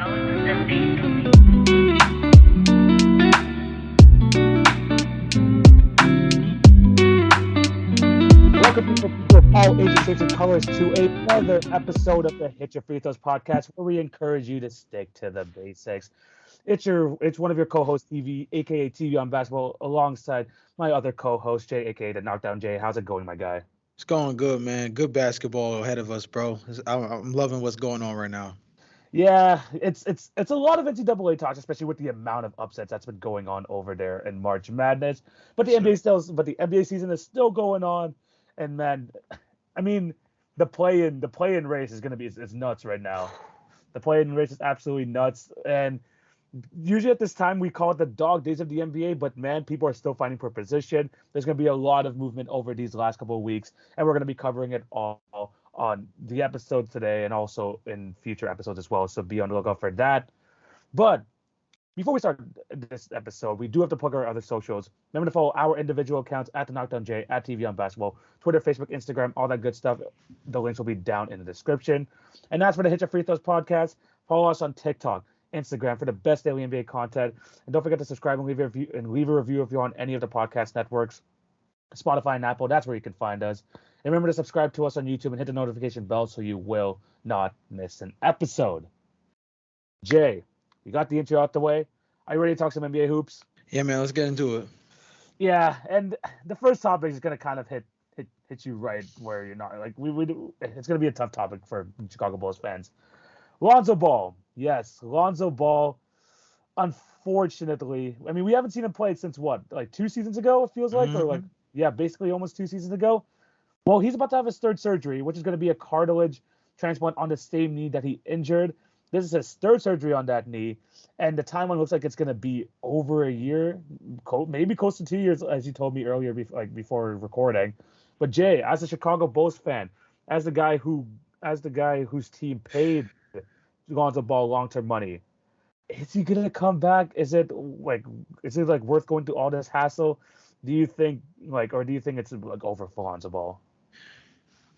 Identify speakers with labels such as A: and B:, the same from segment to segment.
A: Welcome people of all ages, shapes, and colors to another episode of the Hit Your Free Throws podcast, where we encourage you to stick to the basics. It's one of your co-hosts, TV, aka TV on basketball, alongside my other co-host, Jay, aka the Knockdown Jay. How's it going, my guy?
B: It's going good, man. Good basketball ahead of us, bro. I'm loving what's going on right now.
A: Yeah, it's a lot of NCAA talks, especially with the amount of upsets that's been going on over there in March Madness. But the NBA
B: Sure.
A: NBA season is still going on, and man, I mean, the play-in race is gonna be it's nuts right now. The play-in race is absolutely nuts, and usually at this time we call it the dog days of the NBA, but man, people are still fighting for position. There's going to be a lot of movement over these last couple of weeks, and we're going to be covering it all on the episode today and also in future episodes as well. So be on the lookout for that. But before we start this episode, we do have to plug our other socials. Remember to follow our individual accounts at the Knockdown J, at TV on Basketball, Twitter, Facebook, Instagram, all that good stuff. The links will be down in the description. And as for the Hit Your Free Throws podcast, follow us on TikTok, Instagram for the best daily NBA content. And don't forget to subscribe and leave a review if you're on any of the podcast networks, Spotify and Apple. That's where you can find us. And remember to subscribe to us on YouTube and hit the notification bell so you will not miss an episode. Jay, you got the intro out the way. Are you ready to talk some NBA hoops?
B: Yeah, man. Let's get into it.
A: Yeah, and the first topic is going to kind of hit you right where you're not. Like it's going to be a tough topic for Chicago Bulls fans. Lonzo Ball. Yes, Lonzo Ball. Unfortunately, I mean, we haven't seen him play since what, like 2 seasons ago, it feels like, or like,
B: Hmm.
A: yeah, basically almost 2 seasons ago. Well, he's about to have his third surgery, which is going to be a cartilage transplant on the same knee that he injured. This is his third surgery on that knee, and the timeline looks like it's going to be over a year, maybe close to 2 years, as you told me earlier, before recording. But Jay, as a Chicago Bulls fan, as the guy whose team paid Lonzo Ball long-term money, is he gonna come back? Is it like worth going through all this hassle? Do you think or do you think it's like over for Lonzo Ball?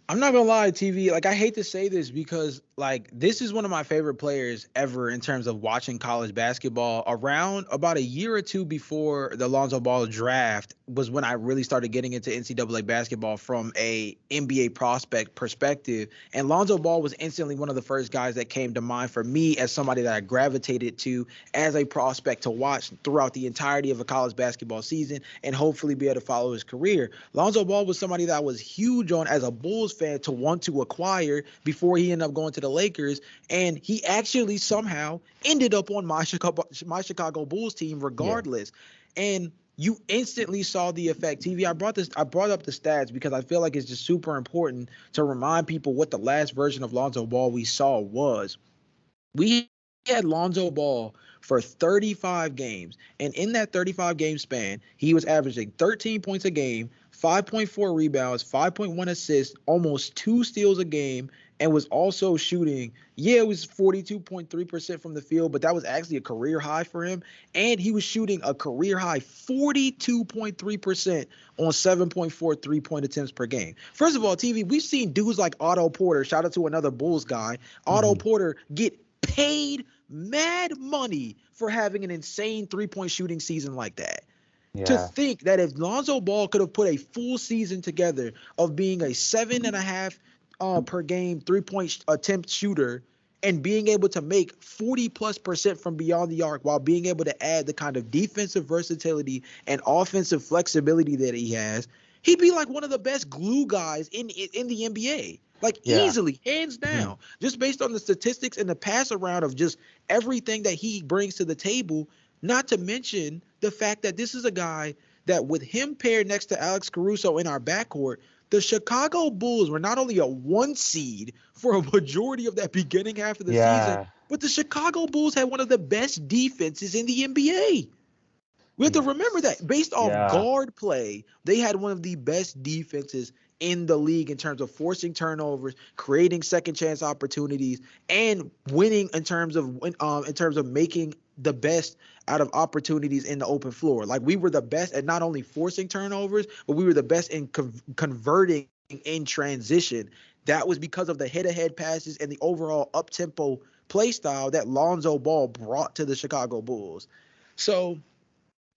B: I'm not gonna lie, TV. Like, I hate to say this because, like, this is one of my favorite players ever in terms of watching college basketball. Around about a year or two before the Lonzo Ball draft was when I really started getting into NCAA basketball from a NBA prospect perspective. And Lonzo Ball was instantly one of the first guys that came to mind for me as somebody that I gravitated to as a prospect to watch throughout the entirety of a college basketball season and hopefully be able to follow his career. Lonzo Ball was somebody that I was huge on as a Bulls fan to want to acquire before he ended up going to the Lakers, and he actually somehow ended up on my Chicago Bulls team
A: Yeah,
B: regardless. And you instantly saw the effect. TV, I brought up the stats because I feel like it's just super important to remind people what the last version of Lonzo Ball we saw was. We had Lonzo Ball for 35 games. And in that 35 game span, he was averaging 13 points a game, 5.4 rebounds, 5.1 assists, almost two steals a game, and was also shooting. Yeah, it was 42.3% from the field, but that was actually a career high for him. And he was shooting a career high 42.3% on 7.4 3-point attempts per game. First of all, TV, we've seen dudes like Otto Porter, shout out to another Bulls guy, Otto
A: hmm
B: Porter get paid mad money for having an insane 3-point shooting season like that. To
A: yeah,
B: think that if Lonzo Ball could have put a full season together of being a 7.5 per game 3-point attempt shooter and being able to make 40+% from beyond the arc while being able to add the kind of defensive versatility and offensive flexibility that he has, he'd be like one of the best glue guys in the NBA. Like,
A: yeah,
B: easily, hands
A: hmm
B: down, just based on the statistics and the pass around of just everything that he brings to the table. Not to mention the fact that this is a guy that, with him paired next to Alex Caruso in our backcourt, the Chicago Bulls were not only a one seed for a majority of that beginning half of the season,
A: yeah,
B: but the Chicago Bulls had one of the best defenses in the NBA. We have to remember
A: yes,
B: that based off
A: yeah,
B: guard play, they had one of the best defenses in the league in terms of forcing turnovers, creating second chance opportunities, and winning in terms of making the best out of opportunities in the open floor. Like, we were the best at not only forcing turnovers, but we were the best in converting in transition. That was because of the head-to-head passes and the overall up-tempo play style that Lonzo Ball brought to the Chicago Bulls. So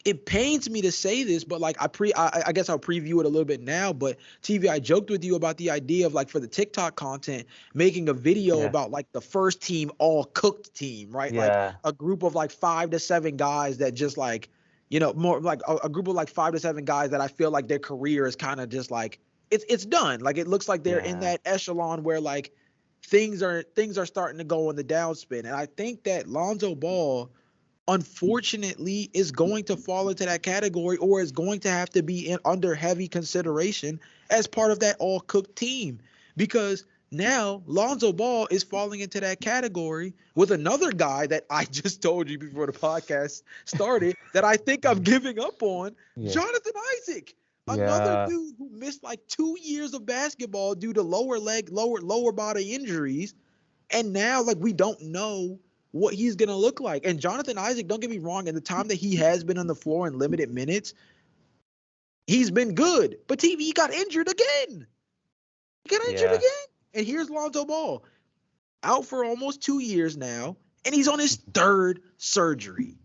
B: it pains me to say this, but like I guess I'll preview it a little bit now. But TV, I joked with you about the idea of like for the TikTok content, making a video
A: Yeah.
B: about like the first team all cooked team, right? Like
A: Yeah.
B: a group of like 5 to 7 guys that just like, you know, more like a group of like 5 to 7 guys that I feel like their career is kind of just like it's done. Like it looks like they're in
A: Yeah.
B: that echelon where like things are starting to go on the downspin. And I think that Lonzo Ball unfortunately is going to fall into that category or is going to have to be under heavy consideration as part of that all cooked team because now Lonzo Ball is falling into that category with another guy that I just told you before the podcast started that I think I'm giving up on,
A: Yeah.
B: Jonathan Isaac. Another
A: Yeah.
B: dude who missed like 2 years of basketball due to lower body injuries, and now like we don't know what he's gonna look like. And Jonathan Isaac, don't get me wrong, in the time that he has been on the floor in limited minutes, he's been good. But TV got injured again. He got injured
A: Yeah.
B: again. And here's Lonzo Ball, out for almost 2 years now, and he's on his third surgery.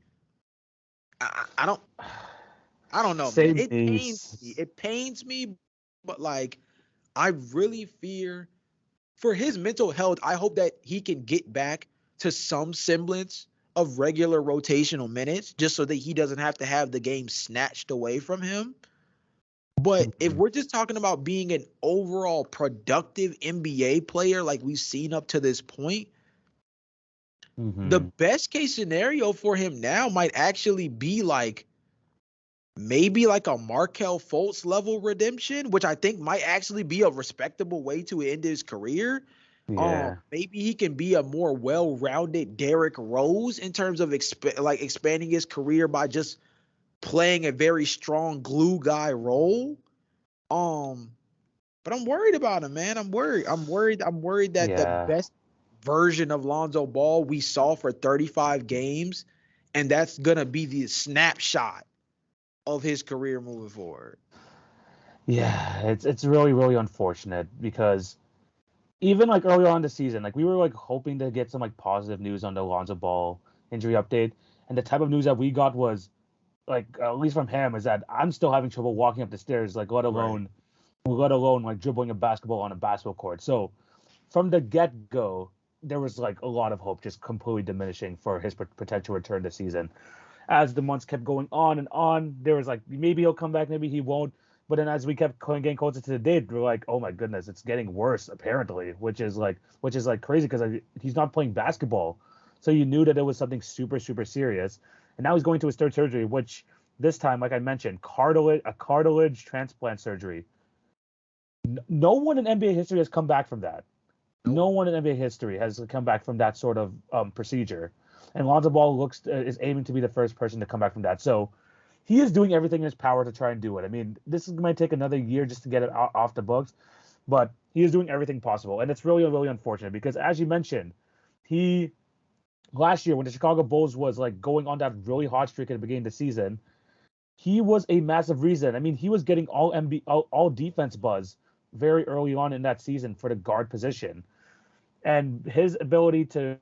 B: I don't know, man.
A: Same
B: It pains me.
A: piece.
B: It pains me, but like I really fear for his mental health. I hope that he can get back to some semblance of regular rotational minutes just so that he doesn't have to have the game snatched away from him. But if
A: Mhm.
B: we're just talking about being an overall productive NBA player like we've seen up to this point, the
A: Mhm.
B: best case scenario for him now might actually be like maybe like a Markel Fultz level redemption, which I think might actually be a respectable way to end his career.
A: Yeah.
B: Maybe he can be a more well-rounded Derrick Rose in terms of expanding his career by just playing a very strong glue guy role. Um, but I'm worried about him, man. I'm worried. I'm worried that the
A: Yeah.
B: best version of Lonzo Ball we saw for 35 games, and that's gonna be the snapshot of his career moving forward.
A: Yeah. It's really really unfortunate because even like early on in the season, like we were like hoping to get some like positive news on the Lonzo Ball injury update, and the type of news that we got was like at least from him is that I'm still having trouble walking up the stairs, like
B: Right.
A: let alone like dribbling a basketball on a basketball court. So from the get go, there was like a lot of hope just completely diminishing for his potential return this season. As the months kept going on, there was like maybe he'll come back, maybe he won't. But then as we kept getting closer to the date, we're like, oh my goodness, it's getting worse apparently, which is like crazy because he's not playing basketball. So you knew that it was something super super serious, and now he's going to his third surgery, which this time, like I mentioned, cartilage transplant surgery. No one in NBA history has come back from that.
B: Nope.
A: No one in NBA history has come back from that sort of procedure. And Lonzo Ball is aiming to be the first person to come back from that. So he is doing everything in his power to try and do it. I mean, might take another year just to get it off the books, but he is doing everything possible. And it's really, really unfortunate because, as you mentioned, he last year when the Chicago Bulls was like going on that really hot streak at the beginning of the season, he was a massive reason. I mean, he was getting all defense buzz very early on in that season for the guard position, and his ability to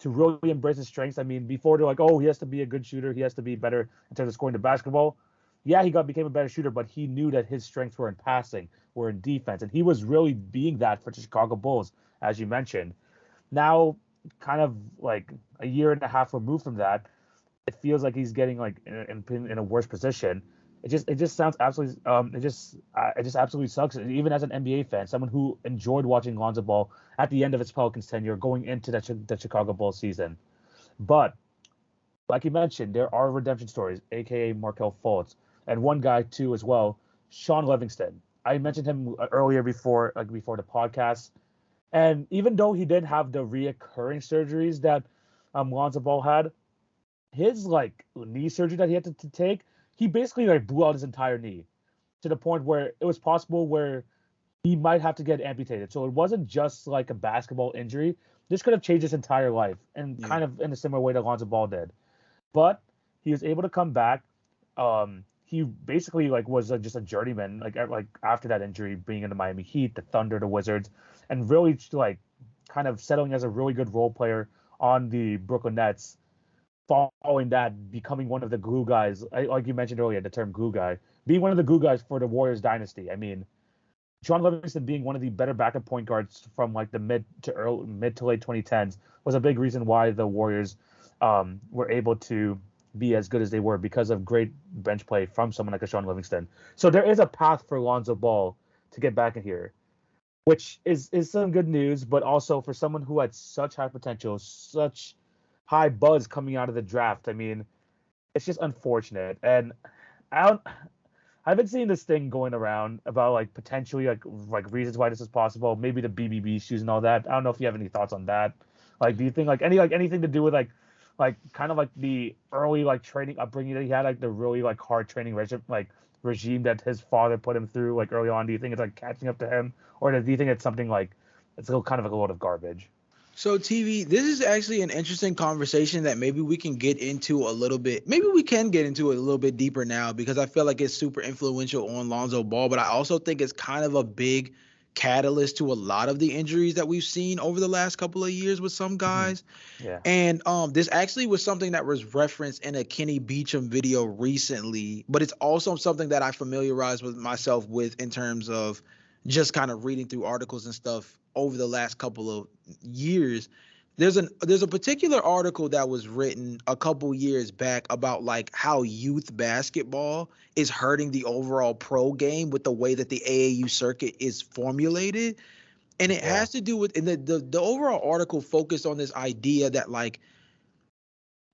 A: really embrace his strengths. I mean, before they're like, oh, he has to be a good shooter, he has to be better in terms of scoring the basketball. Yeah, he became a better shooter, but he knew that his strengths were in passing, were in defense, and he was really being that for the Chicago Bulls, as you mentioned. Now, kind of like a year and a half removed from that, it feels like he's getting like in a worse position. It just sounds absolutely it just absolutely sucks. Even as an NBA fan, someone who enjoyed watching Lonzo Ball at the end of his Pelicans tenure, going into the Chicago Bulls season, but like you mentioned, there are redemption stories, aka Markel Fultz, and one guy too as well, Sean Livingston. I mentioned him earlier before the podcast, and even though he did have the reoccurring surgeries that Lonzo Ball had, his like knee surgery that he had to take, he basically like blew out his entire knee to the point where it was possible where he might have to get amputated. So it wasn't just like a basketball injury. This could have changed his entire life, and
B: Yeah.
A: kind of in a similar way that Lonzo Ball did. But he was able to come back. He basically like was just a journeyman like after that injury, being in the Miami Heat, the Thunder, the Wizards, and really like kind of settling as a really good role player on the Brooklyn Nets. Following that, becoming one of the glue guys, like you mentioned earlier, the term glue guy, being one of the glue guys for the Warriors dynasty. I mean, Sean Livingston being one of the better backup point guards from like the mid to late 2010s was a big reason why the Warriors were able to be as good as they were because of great bench play from someone like a Sean Livingston. So there is a path for Lonzo Ball to get back in here, which is some good news, but also for someone who had such high potential, such high buzz coming out of the draft. I mean, it's just unfortunate. And I don't, I've been seeing this thing going around about like potentially like reasons why this is possible. Maybe the BBB shoes and all that. I don't know if you have any thoughts on that. Like, do you think like anything to do with like kind of like the early like training upbringing that he had, like the really like hard training regime that his father put him through like early on? Do you think it's like catching up to him, or do you think it's something like it's a kind of like a load of garbage?
B: So TV, this is actually an interesting conversation that maybe we can get into a little bit. Maybe we can get into it a little bit deeper now because I feel like it's super influential on Lonzo Ball, but I also think it's kind of a big catalyst to a lot of the injuries that we've seen over the last couple of years with some
A: Hmm.
B: guys.
A: Yeah.
B: And this actually was something that was referenced in a Kenny Beecham video recently, but it's also something that I familiarized with myself with in terms of just kind of reading through articles and stuff over the last couple of years. There's a particular article that was written a couple years back about like how youth basketball is hurting the overall pro game with the way that the AAU circuit is formulated, and it
A: Yeah.
B: has to do with, and the overall article focused on this idea that like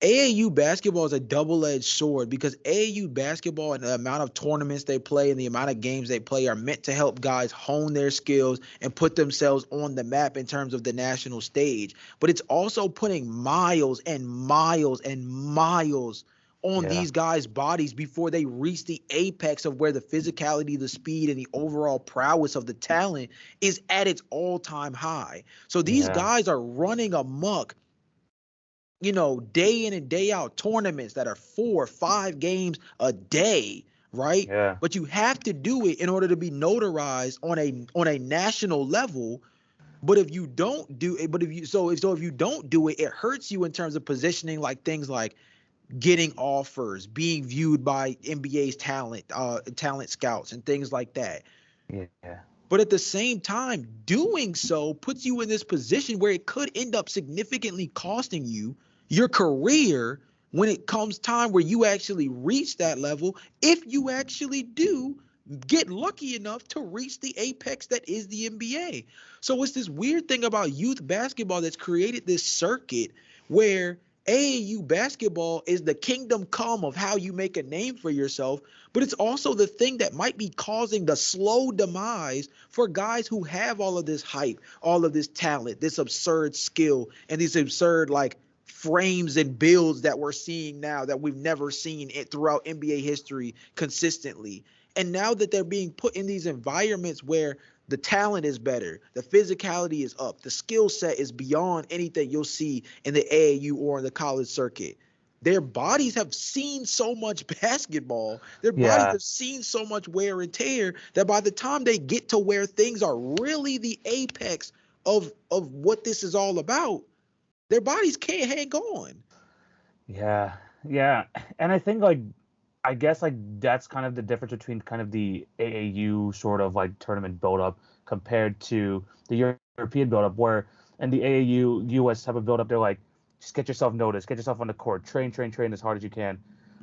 B: AAU basketball is a double-edged sword because AAU basketball and the amount of tournaments they play and the amount of games they play are meant to help guys hone their skills and put themselves on the map in terms of the national stage. But it's also putting miles and miles and miles on
A: Yeah.
B: these guys' bodies before they reach the apex of where the physicality, the speed, and the overall prowess of the talent is at its all-time high. So these
A: Yeah.
B: guys are running amok, day in and day out tournaments that are 4 or 5 games a day, right?
A: Yeah.
B: But you have to do it in order to be notarized on a national level. But if you don't do it, but if you don't do it, it hurts you in terms of positioning, like things like getting offers, being viewed by NBA's talent scouts and things like that.
A: Yeah.
B: But at the same time, doing so puts you in this position where it could end up significantly costing you your career when it comes time where you actually reach that level, if you actually do get lucky enough to reach the apex that is the NBA. So it's this weird thing about youth basketball that's created this circuit where AAU basketball is the kingdom come of how you make a name for yourself, but it's also the thing that might be causing the slow demise for guys who have all of this hype, all of this talent, this absurd skill, and these absurd like frames and builds that we're seeing now that we've never seen it throughout NBA history consistently. And now that they're being put in these environments where the talent is better, the physicality is up, the skill set is beyond anything you'll see in the AAU or in the college circuit. Their bodies have seen so much basketball, their bodies
A: Yeah.
B: have seen so much wear and tear that by the time they get to where things are really the apex of what this is all about, their bodies can't hang on.
A: Yeah, yeah, and I think like I guess like that's kind of the difference between kind of the AAU sort of like tournament build up compared to the European build up, where in the AAU US type of build up they're like just get yourself noticed, get yourself on the court, train as hard as you can.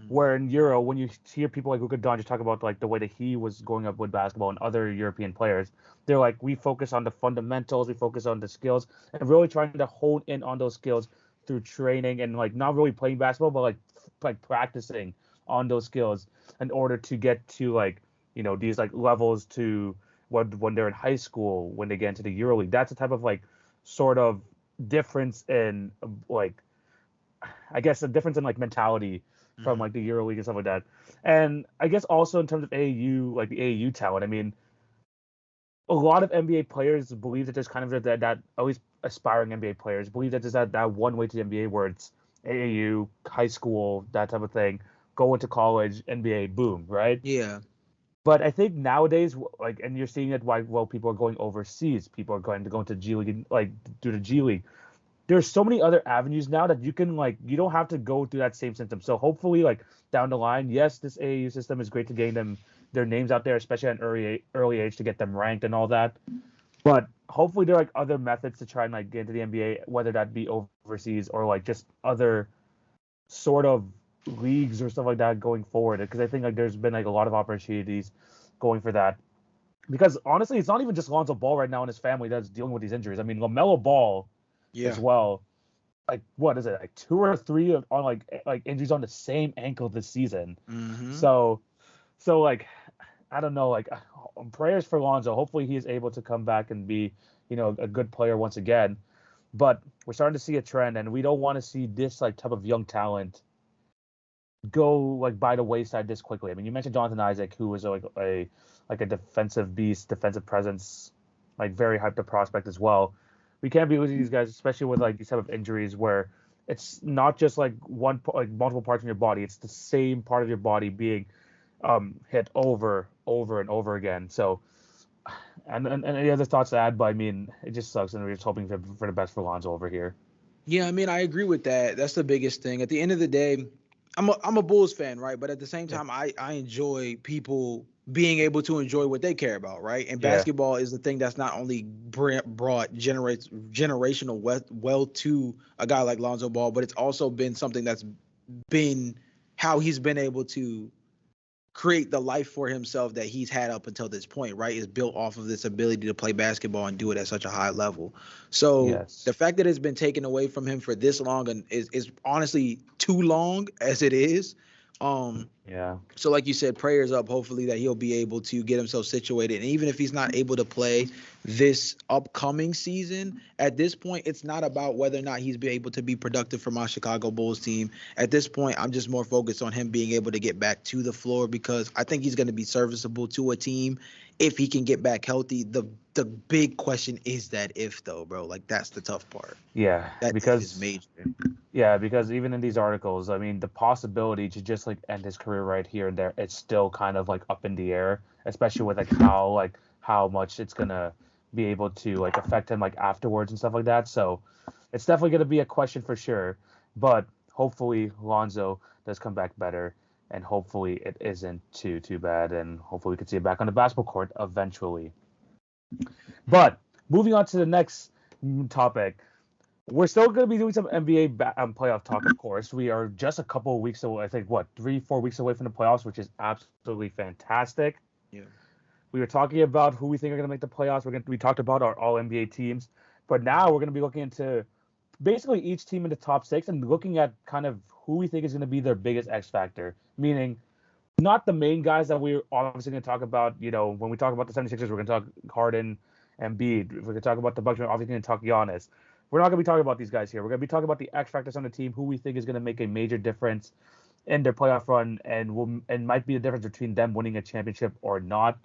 A: Where in Euro, when you hear people like Luka Doncic talk about like the way that he was going up with basketball and other European players, they're like we focus on the fundamentals, we focus on the skills, and really trying to hone in on those skills through training and like not really playing basketball, but like practicing on those skills in order to get to like these like levels to when they're in high school when they get into the EuroLeague. That's a type of like sort of difference in like I guess a difference in like mentality from
B: Mm-hmm.
A: like the EuroLeague and stuff like that. And I guess also in terms of AAU, like the AAU talent, I mean, a lot of NBA players believe that there's kind of that at least aspiring NBA players believe that there's that one way to the NBA where it's AAU, high school, that type of thing, go into college, NBA, boom, right?
B: Yeah.
A: But I think nowadays, like, and you're seeing it why well people are going overseas. People are going to go into G League, like do the G League. There's so many other avenues now that you can like you don't have to go through that same system. So hopefully, like down the line, yes, this AAU system is great to gain them their names out there, especially at an early age to get them ranked and all that. But hopefully, there are like other methods to try and like get into the NBA, whether that be overseas or like just other sort of leagues or stuff like that going forward. Because I think like there's been like a lot of opportunities going for that. Because honestly, it's not even just Lonzo Ball right now and his family that's dealing with these injuries. I mean, LaMelo Ball
B: Yeah.
A: as well. Like what is it? Like two or three on like injuries on the same ankle this season.
B: Mm-hmm.
A: So like I don't know. Like prayers for Lonzo. Hopefully he is able to come back and be a good player once again. But we're starting to see a trend, and we don't want to see this like type of young talent go like by the wayside this quickly. I mean, you mentioned Jonathan Isaac, who was like a defensive beast, defensive presence, like very hyped up prospect as well. We can't be losing these guys, especially with like these type of injuries where it's not just like like multiple parts of your body; it's the same part of your body being hit over and over again. So, and any other thoughts to add? But I mean, it just sucks, and we're just hoping for the best for Lonzo over here.
B: Yeah, I mean, I agree with that. That's the biggest thing. At the end of the day, I'm a Bulls fan, right? But at the same
A: Yeah,
B: time, I enjoy people being able to enjoy what they care about, right? And
A: yeah,
B: basketball is the thing that's not only brought generational wealth to a guy like Lonzo Ball, but it's also been something that's been how he's been able to create the life for himself that he's had up until this point, right? Is built off of this ability to play basketball and do it at such a high level. So the
A: yes,
B: fact that it's been taken away from him for this long and is honestly too long as it is. Um,
A: yeah,
B: so like you said, prayers up. Hopefully that he'll be able to get himself situated. And even if he's not able to play this upcoming season, at this point, it's not about whether or not he's be able to be productive for my Chicago Bulls team. At this point, I'm just more focused on him being able to get back to the floor because I think he's going to be serviceable to a team if he can get back healthy. The big question is that if though, bro, like that's the tough part.
A: yeah,
B: That if is
A: because
B: major.
A: yeah, because even in these articles, I mean, the possibility to just like end his career right here and there, it's still kind of like up in the air, especially with like how much it's gonna be able to like affect him like afterwards and stuff like that. So it's definitely gonna be a question for sure. But hopefully Lonzo does come back better, and hopefully it isn't too bad, and hopefully we can see it back on the basketball court eventually. But moving on to the next topic, we're still going to be doing some NBA playoff talk, of course. We are just a couple of weeks away. I think what 3-4 weeks away from the playoffs, which is absolutely fantastic.
B: Yeah.
A: We were talking about who we think are going to make the playoffs. We talked about our All NBA teams, but now we're going to be looking into basically each team in the top six and looking at kind of who we think is going to be their biggest X factor. Meaning, not the main guys that we're obviously going to talk about. When we talk about the 76ers, we're going to talk Harden and Embiid. If we're going to talk about the Bucks, we're obviously going to talk Giannis. We're not going to be talking about these guys here. We're going to be talking about the X factors on the team, who we think is going to make a major difference in their playoff run, and might be the difference between them winning a championship or not.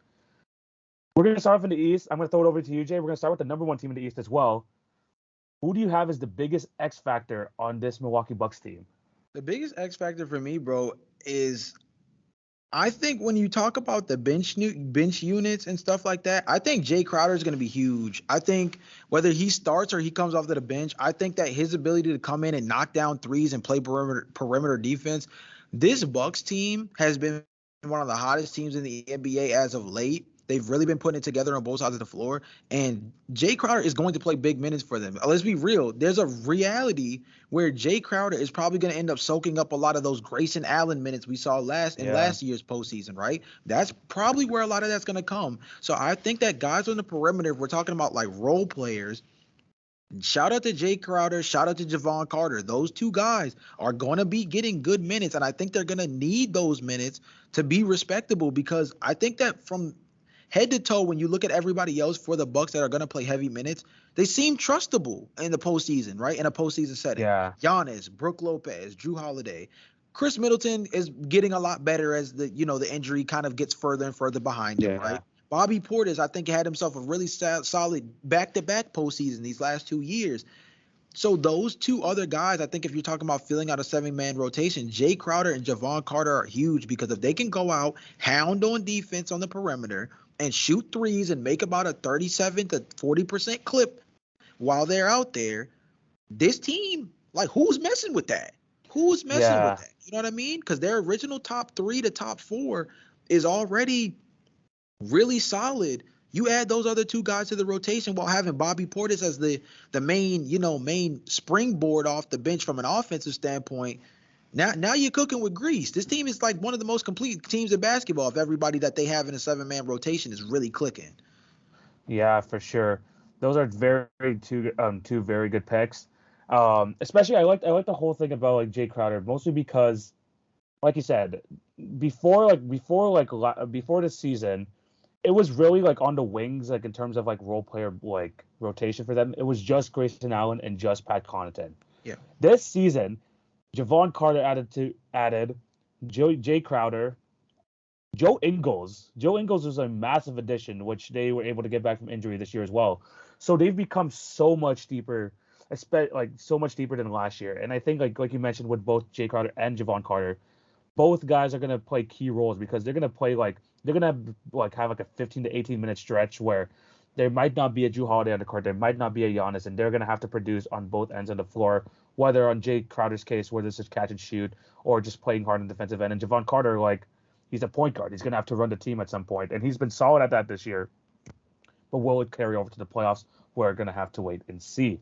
A: We're going to start off in the East. I'm going to throw it over to you, Jay. We're going to start with the number one team in the East as well. Who do you have as the biggest X factor on this Milwaukee Bucks team?
B: The biggest X factor for me, bro, is I think when you talk about the bench units and stuff like that, I think Jay Crowder is going to be huge. I think whether he starts or he comes off to the bench, I think that his ability to come in and knock down threes and play perimeter defense, this Bucks team has been one of the hottest teams in the NBA as of late. They've really been putting it together on both sides of the floor, and Jay Crowder is going to play big minutes for them. Let's be real. There's a reality where Jay Crowder is probably going to end up soaking up a lot of those Grayson Allen minutes we saw
A: Yeah,
B: last year's postseason, right? That's probably where a lot of that's going to come. So I think that guys on the perimeter, if we're talking about like role players, shout out to Jay Crowder, shout out to Javon Carter. Those two guys are going to be getting good minutes, and I think they're going to need those minutes to be respectable because I think that from head to toe, when you look at everybody else for the Bucks that are going to play heavy minutes, they seem trustable in the postseason, right? In a postseason setting.
A: yeah,
B: Giannis, Brook Lopez, Drew Holiday. Chris Middleton is getting a lot better as the injury kind of gets further and further behind him,
A: yeah,
B: right? Bobby Portis, I think, had himself a really solid back-to-back postseason these last 2 years. So those two other guys, I think if you're talking about filling out a 7-man rotation, Jay Crowder and Javon Carter are huge because if they can go out, hound on defense on the perimeter, and shoot threes and make about a 37 to 40% clip while they're out there, this team, like, who's messing with that? Who's messing with
A: Yeah,
B: that? You know what I mean? Because their original top 3 to top 4 is already really solid. You add those other two guys to the rotation while having Bobby Portis as the main, main springboard off the bench from an offensive standpoint. Now you're cooking with grease. This team is like one of the most complete teams in basketball if everybody that they have in a 7-man rotation is really clicking.
A: yeah, for sure. Those are two very good picks. Especially I like the whole thing about like Jay Crowder, mostly because, like you said, before this season, it was really like on the wings, like in terms of like role player like rotation for them. It was just Grayson Allen and just Pat Connaughton.
B: Yeah.
A: This season, Javon Carter added Jay Crowder, Joe Ingles. Joe Ingles was a massive addition, which they were able to get back from injury this year as well. So they've become so much deeper, like so much deeper than last year. And I think like you mentioned with both Jay Crowder and Javon Carter, both guys are gonna play key roles because they're gonna like have like a 15 to 18 minute stretch where there might not be a Drew Holiday on the court, there might not be a Giannis, and they're gonna have to produce on both ends of the floor. Whether on Jay Crowder's case, where this is catch and shoot, or just playing hard on the defensive end, and Javon Carter, like he's a point guard, he's gonna have to run the team at some point, and he's been solid at that this year. But will it carry over to the playoffs? We're gonna have to wait and see.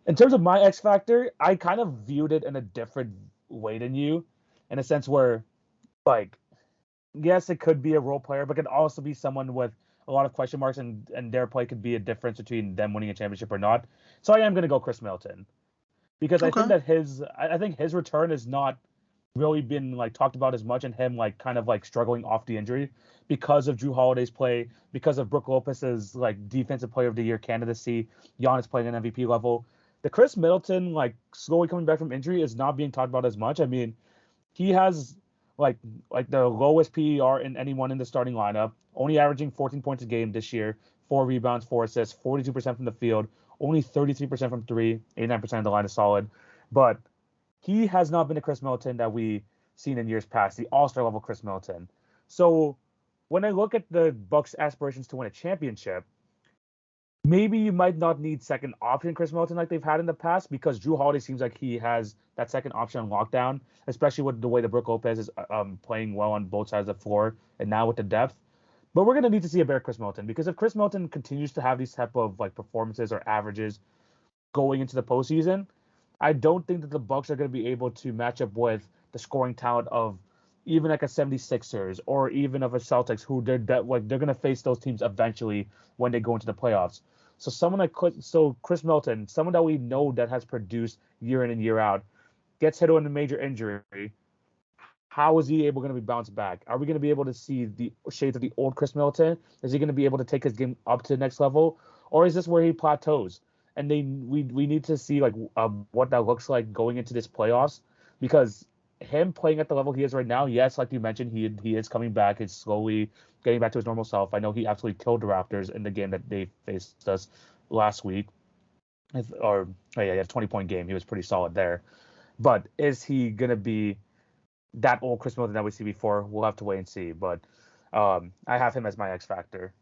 A: In terms of my X factor, I kind of viewed it in a different way than you, in a sense where, like, yes, it could be a role player, but it could also be someone with a lot of question marks, and their play could be a difference between them winning a championship or not. So I am going to go Chris Middleton because I think
B: Okay.
A: that I think his return has not really been like talked about as much, and him like kind of like struggling off the injury because of Drew Holiday's play, because of Brook Lopez's like defensive player of the year candidacy, Giannis playing an MVP level. The Chris Middleton like slowly coming back from injury is not being talked about as much. I mean, he has like like the lowest PER in anyone in the starting lineup, only averaging 14 points a game this year, 4 rebounds, 4 assists, 42% from the field, only 33% from three, 89% of the line is solid. But he has not been the Chris Middleton that we seen in years past, the All-Star level Chris Middleton. So when I look at the Bucks' aspirations to win a championship, maybe you might not need second option Chris Middleton like they've had in the past because Drew Holiday seems like he has that second option on lockdown, especially with the way that Brook Lopez is playing well on both sides of the floor and now with the depth. But we're gonna need to see a better Chris Middleton because if Chris Middleton continues to have these type of like performances or averages going into the postseason, I don't think that the Bucks are going to be able to match up with the scoring talent of even like a 76ers or even of a Celtics who they're going to face those teams eventually when they go into the playoffs. So Chris Milton, someone that we know that has produced year in and year out, gets hit on a major injury. How is he able going to be bounced back? Are we going to be able to see the shades of the old Chris Middleton? Is he going to be able to take his game up to the next level, or is this where he plateaus? And we need to see like what that looks like going into this playoffs, because him playing at the level he is right now, yes, like you mentioned, he is coming back. He's slowly getting back to his normal self. I know he absolutely killed the Raptors in the game that they faced us last week, or oh yeah, he had a 20-point game. He was pretty solid there. But is he gonna be that old Chris Middleton that we see before? We'll have to wait and see. But I have him as my X factor.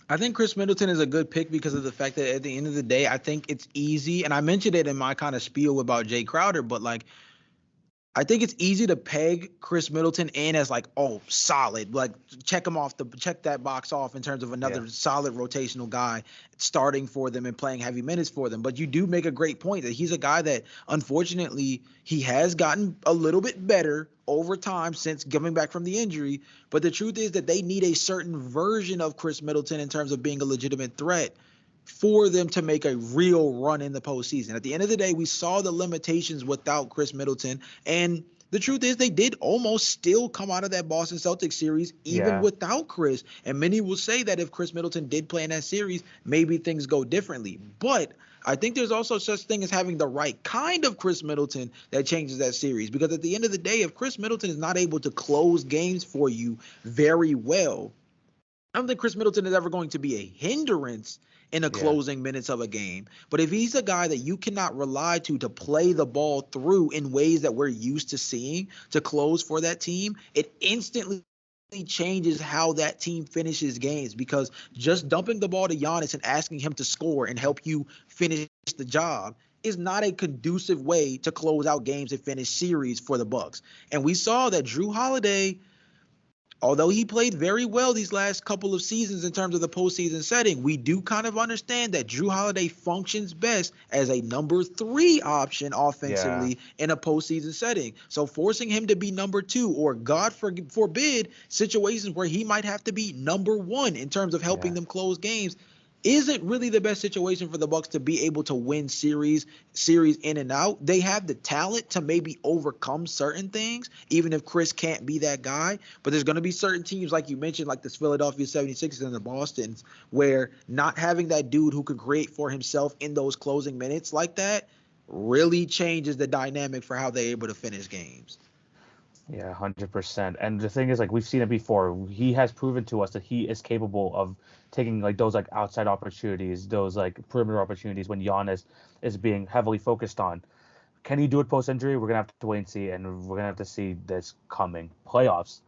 B: I think Chris Middleton is a good pick because of the fact that at the end of the day, I think it's easy. And I mentioned it in my kind of spiel about Jay Crowder, but like I think it's easy to peg Chris Middleton in as like, oh, solid. Like check that box off in terms of
A: Yeah.
B: another solid rotational guy starting for them and playing heavy minutes for them. But you do make a great point that he's a guy that unfortunately he has gotten a little bit better over time since coming back from the injury. But the truth is that they need a certain version of Chris Middleton in terms of being a legitimate threat for them to make a real run in the postseason. At the end of the day, we saw the limitations without Chris Middleton. And the truth is, they did almost still come out of that Boston Celtics series even
A: Yeah.
B: without Chris. And many will say that if Chris Middleton did play in that series, maybe things go differently. But I think there's also such thing as having the right kind of Chris Middleton that changes that series. Because at the end of the day, if Chris Middleton is not able to close games for you very well, I don't think Chris Middleton is ever going to be a hindrance in the
A: Yeah.
B: closing minutes of a game. But if he's a guy that you cannot rely to play the ball through in ways that we're used to seeing to close for that team, it instantly changes how that team finishes games, because just dumping the ball to Giannis and asking him to score and help you finish the job is not a conducive way to close out games and finish series for the Bucks. And we saw that Drew Holiday, although he played very well these last couple of seasons in terms of the postseason setting, we do kind of understand that Drew Holiday functions best as a number 3 option
A: Yeah.
B: offensively in a postseason setting. So forcing him to be number 2, or God forbid, situations where he might have to be number 1 in terms of helping
A: Yeah.
B: them close games, isn't really the best situation for the Bucks to be able to win series in and out. They have the talent to maybe overcome certain things, even if Chris can't be that guy. But there's going to be certain teams, like you mentioned, like this Philadelphia 76ers and the Bostons, where not having that dude who can create for himself in those closing minutes like that really changes the dynamic for how they're able to finish games.
A: Yeah, 100%. And the thing is, like, we've seen it before. He has proven to us that he is capable of taking like those like outside opportunities, those like perimeter opportunities when Giannis is being heavily focused on. Can he do it post injury? We're gonna have to wait and see, and we're gonna have to see this coming playoffs.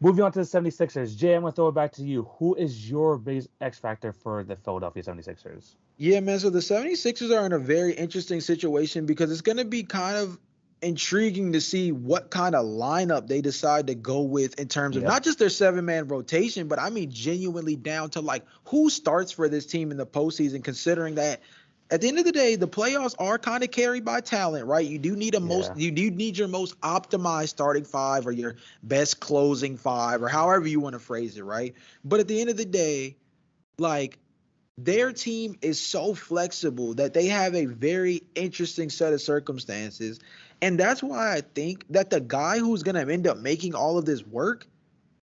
A: Moving on to the 76ers. Jay, I'm gonna throw it back to you. Who is your biggest X factor for the Philadelphia 76ers?
B: Yeah, man. So the 76ers are in a very interesting situation because it's going to be kind of intriguing to see what kind of lineup they decide to go with in terms of
A: Yep.
B: not just their 7-man rotation, but I mean genuinely down to like who starts for this team in the postseason, considering that at the end of the day, the playoffs are kind of carried by talent, right?
A: Yeah.
B: You do need your most optimized starting 5 or your best closing 5 or however you want to phrase it, right? But at the end of the day, like their team is so flexible that they have a very interesting set of circumstances. And that's why I think that the guy who's going to end up making all of this work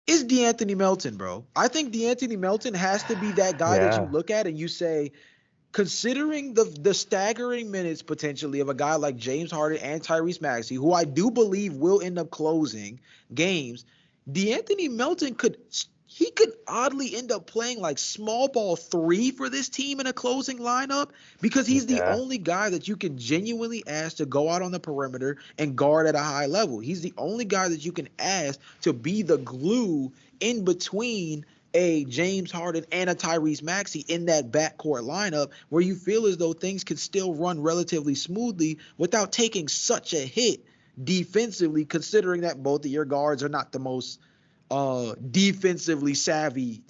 B: is DeAnthony Melton, bro. I think DeAnthony Melton has to be that guy that you
A: Yeah.
B: look at and you say, considering the staggering minutes potentially of a guy like James Harden and Tyrese Maxey, who I do believe will end up closing games, DeAnthony Melton could oddly end up playing like small ball 3 for this team in a closing lineup, because he's the
A: Yeah.
B: only guy that you can genuinely ask to go out on the perimeter and guard at a high level. He's the only guy that you can ask to be the glue in between a James Harden and a Tyrese Maxey in that backcourt lineup, where you feel as though things can still run relatively smoothly without taking such a hit defensively, considering that both of your guards are not the most defensively savvy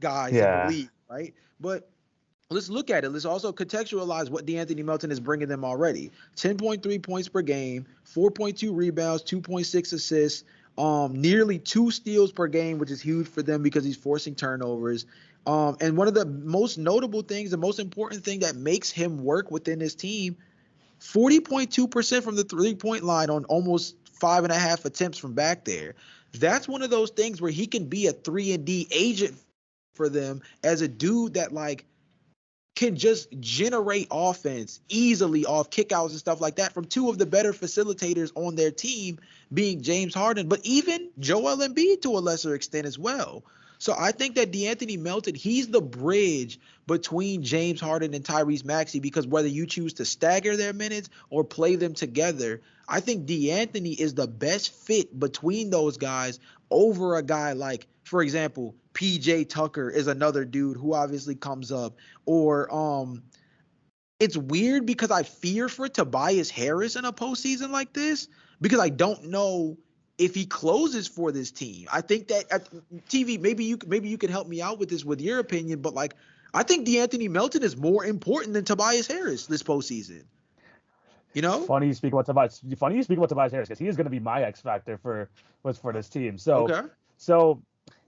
B: guys in the
A: Yeah.
B: league, right? But let's look at it. Let's also contextualize what DeAnthony Melton is bringing them already. 10.3 points per game, 4.2 rebounds, 2.6 assists, nearly 2 steals per game, which is huge for them because he's forcing turnovers. And one of the most notable things, the most important thing that makes him work within this team, 40.2% from the 3-point line on almost 5.5 attempts from back there. That's one of those things where he can be a 3-and-D agent for them as a dude that like can just generate offense easily off kickouts and stuff like that from 2 of the better facilitators on their team, being James Harden, but even Joel Embiid to a lesser extent as well. So I think that DeAnthony Melton, he's the bridge between James Harden and Tyrese Maxey, because whether you choose to stagger their minutes or play them together, I think DeAnthony is the best fit between those guys over a guy like, for example, PJ Tucker is another dude who obviously comes up, or it's weird because I fear for Tobias Harris in a postseason like this, because I don't know if he closes for this team. I think that at TV, maybe you can help me out with this with your opinion, but like I think DeAnthony Melton is more important than Tobias Harris this postseason. You know?
A: Funny you speak about Tobias. Funny you speak about Tobias Harris because he is going to be my X factor for this team. So,
B: Okay.
A: so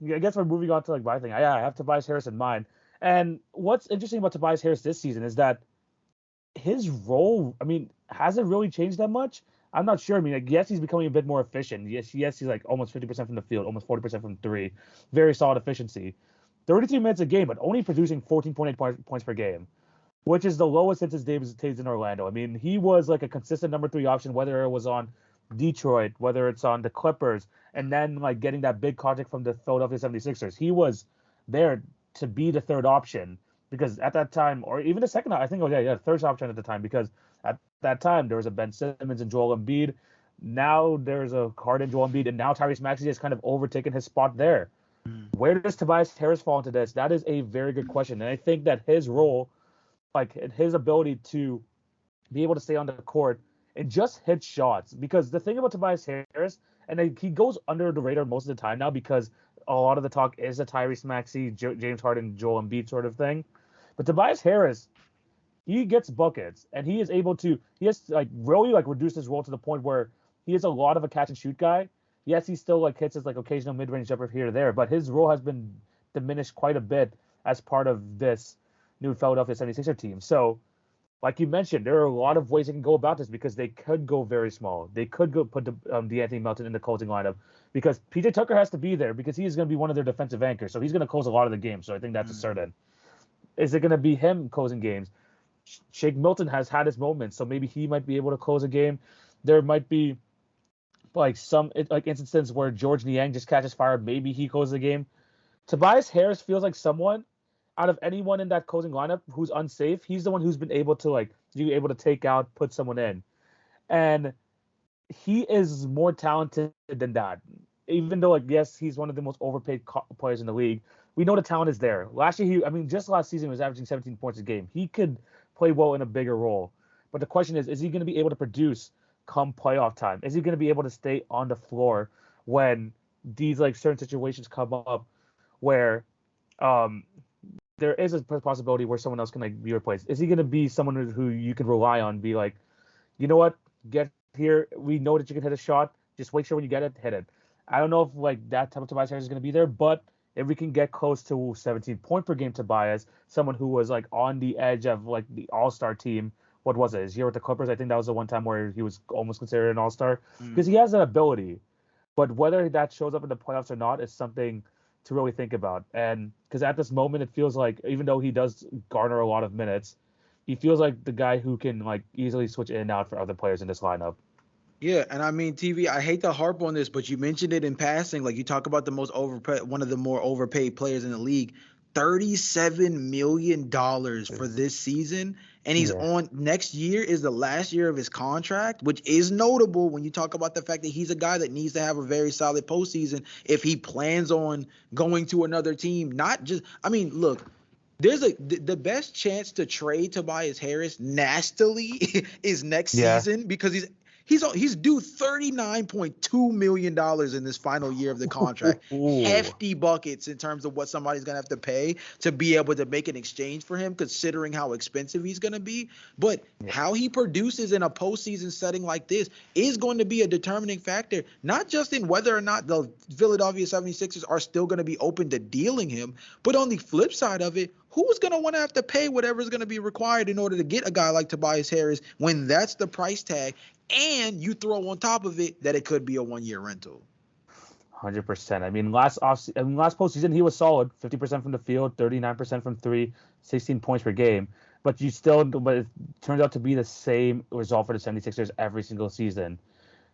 A: I guess we're moving on to like my thing. I have Tobias Harris in mind. And what's interesting about Tobias Harris this season is that his role, I mean, hasn't really changed that much. I'm not sure. I mean, like, yes, he's becoming a bit more efficient. Yes, he's like almost 50% from the field, almost 40% from 3. Very solid efficiency. 32 minutes a game, but only producing 14.8 points per game, which is the lowest since his days in Orlando. I mean, he was like a consistent number 3 option, whether it was on Detroit, whether it's on the Clippers, and then like getting that big contract from the Philadelphia 76ers. He was there to be the third option because at that time, or even the second, I think, oh yeah, third option at the time, because at that time there was a Ben Simmons and Joel Embiid. Now there's a Harden, Joel Embiid, and now Tyrese Maxey has kind of overtaken his spot there.
B: Mm.
A: Where does Tobias Harris fall into this? That is a very good question, and I think that his role, like his ability to be able to stay on the court and just hit shots, because the thing about Tobias Harris, and he goes under the radar most of the time now because a lot of the talk is a Tyrese Maxey, James Harden, Joel Embiid sort of thing. But Tobias Harris, he gets buckets, and he is able to. He has like really like reduced his role to the point where he is a lot of a catch and shoot guy. Yes, he still like hits his like occasional mid range jumper here or there, but his role has been diminished quite a bit as part of this new Philadelphia 76er team. So, like you mentioned, there are a lot of ways they can go about this because they could go very small. They could go put DeAnthony Melton in the closing lineup because PJ Tucker has to be there because he is going to be one of their defensive anchors. So he's going to close a lot of the games. So I think that's a certain. Is it going to be him closing games? Shake Milton has had his moments, so maybe he might be able to close a game. There might be like some like instances where George Niang just catches fire. Maybe he closes the game. Tobias Harris feels like someone out of anyone in that closing lineup who's unsafe. He's the one who's been able to take out, put someone in, and he is more talented than that. Even though, like, yes, he's one of the most overpaid players in the league, we know the talent is there. Last year, just last season, he was averaging 17 points a game. He could play well in a bigger role. But the question is he going to be able to produce come playoff time? Is he going to be able to stay on the floor when these, like, certain situations come up where there is a possibility where someone else can, like, be replaced? Is he going to be someone who you can rely on, be like, you know what, get here. We know that you can hit a shot. Just make sure when you get it, hit it. I don't know if like that type of Tobias Harris is going to be there, but if we can get close to 17 point per game Tobias, someone who was like on the edge of like the All-Star team, what was it? His year with the Clippers, I think that was the one time where he was almost considered an All-Star because he has that ability. But whether that shows up in the playoffs or not is something to really think about. And because at this moment, it feels like even though he does garner a lot of minutes, he feels like the guy who can like easily switch in and out for other players in this lineup.
B: Yeah, and I mean, TV, I hate to harp on this, but you mentioned it in passing. Like you talk about the most overpaid, one of the more overpaid players in the league, $37 million for this season. And he's on next year is the last year of his contract, which is notable when you talk about the fact that he's a guy that needs to have a very solid postseason if he plans on going to another team. Not just, I mean, look, there's the best chance to trade Tobias Harris nastily is next season because he's due $39.2 million in this final year of the contract. Hefty buckets in terms of what somebody's gonna have to pay to be able to make an exchange for him, considering how expensive he's gonna be. But how he produces in a postseason setting like this is going to be a determining factor, not just in whether or not the Philadelphia 76ers are still going to be open to dealing him, but on the flip side of it, who's going to want to have to pay whatever's going to be required in order to get a guy like Tobias Harris when that's the price tag, and you throw on top of it that it could be a one-year rental?
A: 100%. I mean, last postseason he was solid, 50% from the field, 39% from three, 16 points per game. But it turns out to be the same result for the 76ers every single season.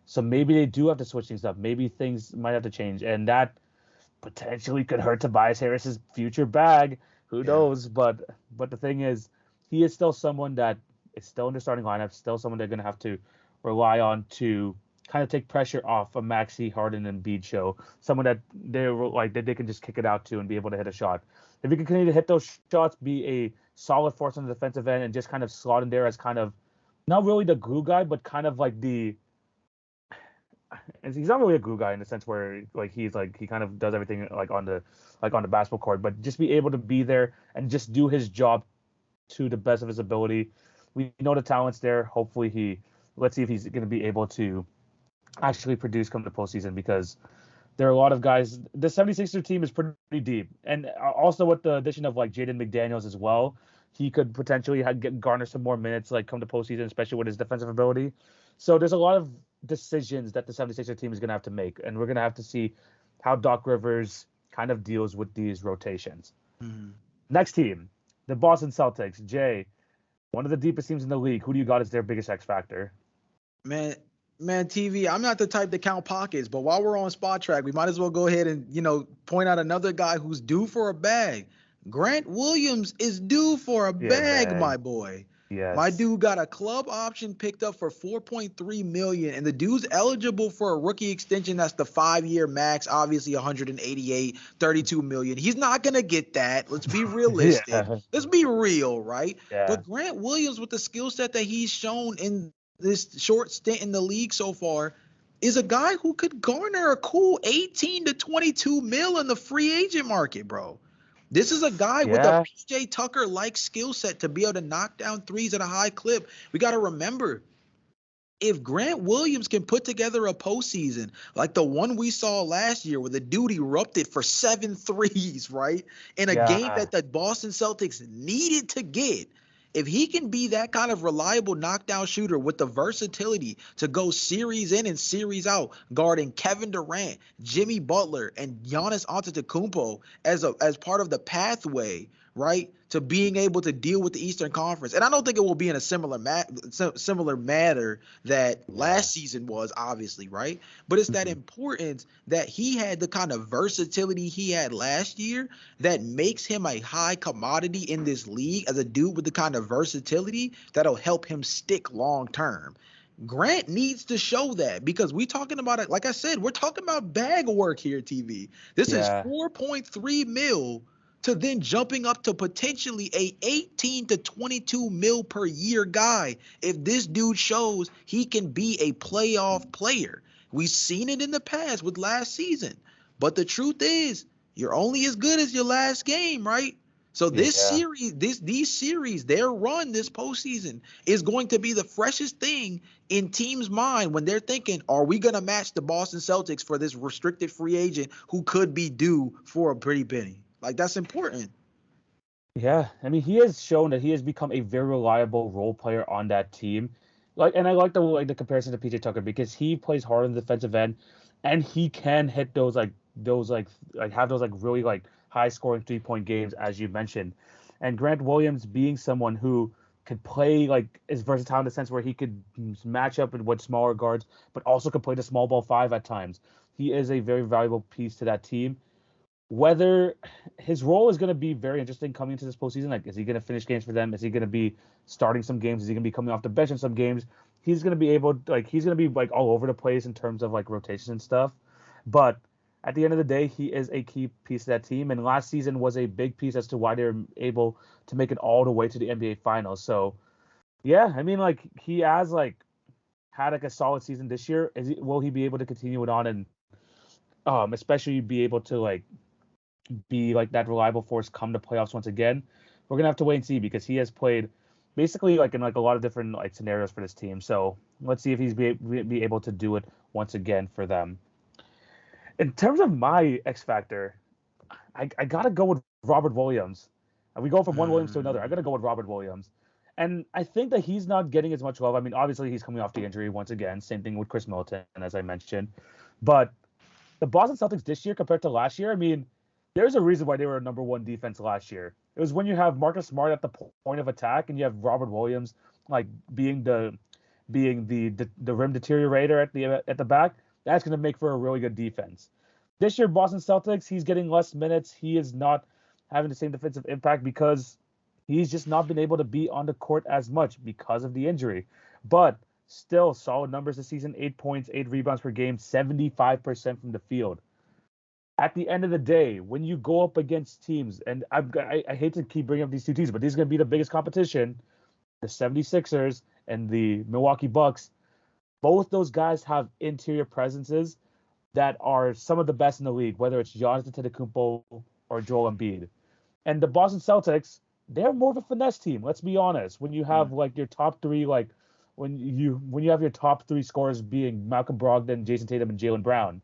A: So maybe they do have to switch things up. Maybe things might have to change, and that potentially could hurt Tobias Harris's future bag. Who knows? But the thing is, he is still someone that is still in the starting lineup, still someone they're going to have to rely on to kind of take pressure off a Maxey, Harden, and Embiid show. Someone that they can just kick it out to and be able to hit a shot. If he can continue to hit those shots, be a solid force on the defensive end, and just kind of slot in there as kind of not really the glue guy, but kind of like the. And he's not really a glue guy in the sense where like he kind of does everything like on the basketball court, but just be able to be there and just do his job to the best of his ability. We know the talent's there. Hopefully let's see if he's going to be able to actually produce come the postseason, because there are a lot of guys. The 76er team is pretty deep, and also with the addition of like Jaden McDaniels as well, he could potentially garner some more minutes like come to postseason, especially with his defensive ability. So there's a lot of decisions that the 76er team is going to have to make, and we're going to have to see how Doc Rivers kind of deals with these rotations. Mm-hmm. Next team, the Boston Celtics. Jay, one of the deepest teams in the league. Who do you got as their biggest X factor?
B: Man, TV, I'm not the type to count pockets, but while we're on Spot Track, we might as well go ahead and, point out another guy who's due for a bag. Grant Williams is due for a
A: Yeah,
B: bag, my
A: man.
B: boy. My
A: Yes.
B: dude got a club option picked up for 4.3 million, and the dude's eligible for a rookie extension that's the 5-year max, obviously 188, 32 million. He's not gonna get that. Let's be realistic.
A: Yeah.
B: Let's be real, right?
A: Yeah.
B: But Grant Williams, with the skill set that he's shown in this short stint in the league so far, is a guy who could garner a cool 18 to 22 mil in the free agent market, bro. This is a guy with a
A: Yeah.
B: PJ Tucker like skill set to be able to knock down threes at a high clip. We got to remember, if Grant Williams can put together a postseason like the one we saw last year where the dude erupted for 7 threes, right? In a game
A: Yeah.
B: that the Boston Celtics needed to get. If he can be that kind of reliable knockdown shooter with the versatility to go series in and series out, guarding Kevin Durant, Jimmy Butler, and Giannis Antetokounmpo as part of the pathway, right, to being able to deal with the Eastern Conference. And I don't think it will be in a similar manner that
A: Yeah.
B: last season was, obviously, right? But it's that
A: Mhm.
B: importance that he had the kind of versatility he had last year that makes him a high commodity in this league as a dude with the kind of versatility that'll help him stick long term. Grant needs to show that because we talking about it. Like I said, we're talking about bag work here, TV. This is
A: Yeah.
B: 4.3 mil to then jumping up to potentially a 18 to 22 mil per year guy if this dude shows he can be a playoff player. We've seen it in the past with last season. But the truth is, you're only as good as your last game, right? So this
A: Yeah.
B: series, these series, their run this postseason is going to be the freshest thing in teams' mind when they're thinking, are we going to match the Boston Celtics for this restricted free agent who could be due for a pretty penny? Like, that's important.
A: Yeah, I mean, he has shown that he has become a very reliable role player on that team. And I like the comparison to PJ Tucker because he plays hard on the defensive end, and he can hit those have those really high scoring 3 point games as you mentioned. And Grant Williams being someone who could play is versatile in the sense where he could match up with smaller guards, but also could play the small ball five at times. He is a very valuable piece to that team. Whether his role is going to be very interesting coming into this postseason. Like, is he going to finish games for them? Is he going to be starting some games? Is he going to be coming off the bench in some games? He's going to be he's going to be all over the place in terms of rotation and stuff. But at the end of the day, he is a key piece of that team. And last season was a big piece as to why they were able to make it all the way to the NBA Finals. So yeah, I mean, he has had a solid season this year. Will he be able to continue it on and especially be able to be that reliable force come to playoffs once again? We're gonna have to wait and see because he has played basically in a lot of different scenarios for this team. So let's see if he's be able to do it once again for them. In terms of my X factor, I gotta go with Robert Williams. We go from one Williams to another. I gotta
B: Mm.
A: go with Robert Williams. And I think that he's not getting as much love. I mean, obviously he's coming off the injury once again. Same thing with Chris Middleton, as I mentioned. But the Boston Celtics this year compared to last year, I mean, there's a reason why they were a number one defense last year. It was when you have Marcus Smart at the point of attack and you have Robert Williams like being the the rim deteriorator at the back. That's going to make for a really good defense. This year, Boston Celtics, he's getting less minutes. He is not having the same defensive impact because he's just not been able to be on the court as much because of the injury. But still, solid numbers this season: 8 points, 8 rebounds per game, 75% from the field. At the end of the day, when you go up against teams, and I hate to keep bringing up these two teams, but these are going to be the biggest competition, the 76ers and the Milwaukee Bucks. Both those guys have interior presences that are some of the best in the league, whether it's Giannis Antetokounmpo or Joel Embiid. And the Boston Celtics, they're more of a finesse team. Let's be honest. When you have your top three, when you have your top three scorers being Malcolm Brogdon, Jason Tatum, and Jaylen Brown,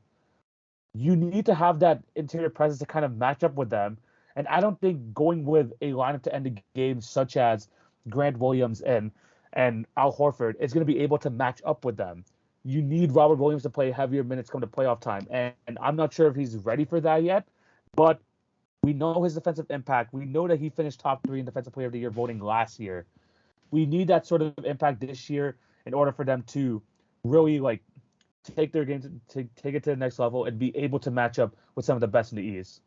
A: you need to have that interior presence to kind of match up with them. And I don't think going with a lineup to end the game such as Grant Williams and Al Horford is going to be able to match up with them. You need Robert Williams to play heavier minutes come to playoff time, and I'm not sure if he's ready for that yet. But we know his defensive impact. We know that he finished top three in Defensive Player of the Year voting last year. We need that sort of impact this year in order for them to really take their game to take it to the next level and be able to match up with some of the best in the East.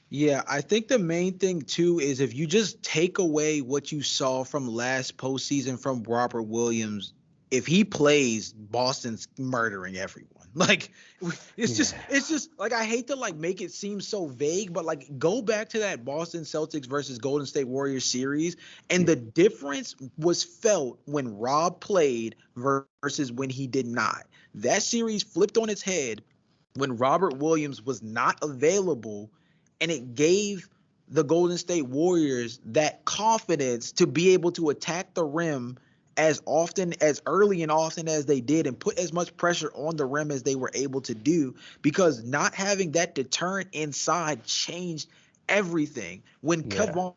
B: Yeah, I think the main thing too is if you just take away what you saw from last postseason from Robert Williams, if he plays, Boston's murdering everyone. Like
A: Yeah.
B: it's just like I hate to like make it seem so vague, but like go back to that Boston Celtics versus Golden State Warriors series, and
A: Yeah.
B: the difference was felt when Rob played versus when he did not. That series flipped on its head when Robert Williams was not available, and it gave the Golden State Warriors that confidence to be able to attack the rim as often, as early and often as they did, and put as much pressure on the rim as they were able to do, because not having that deterrent inside changed everything. When
A: Yeah.
B: Kevon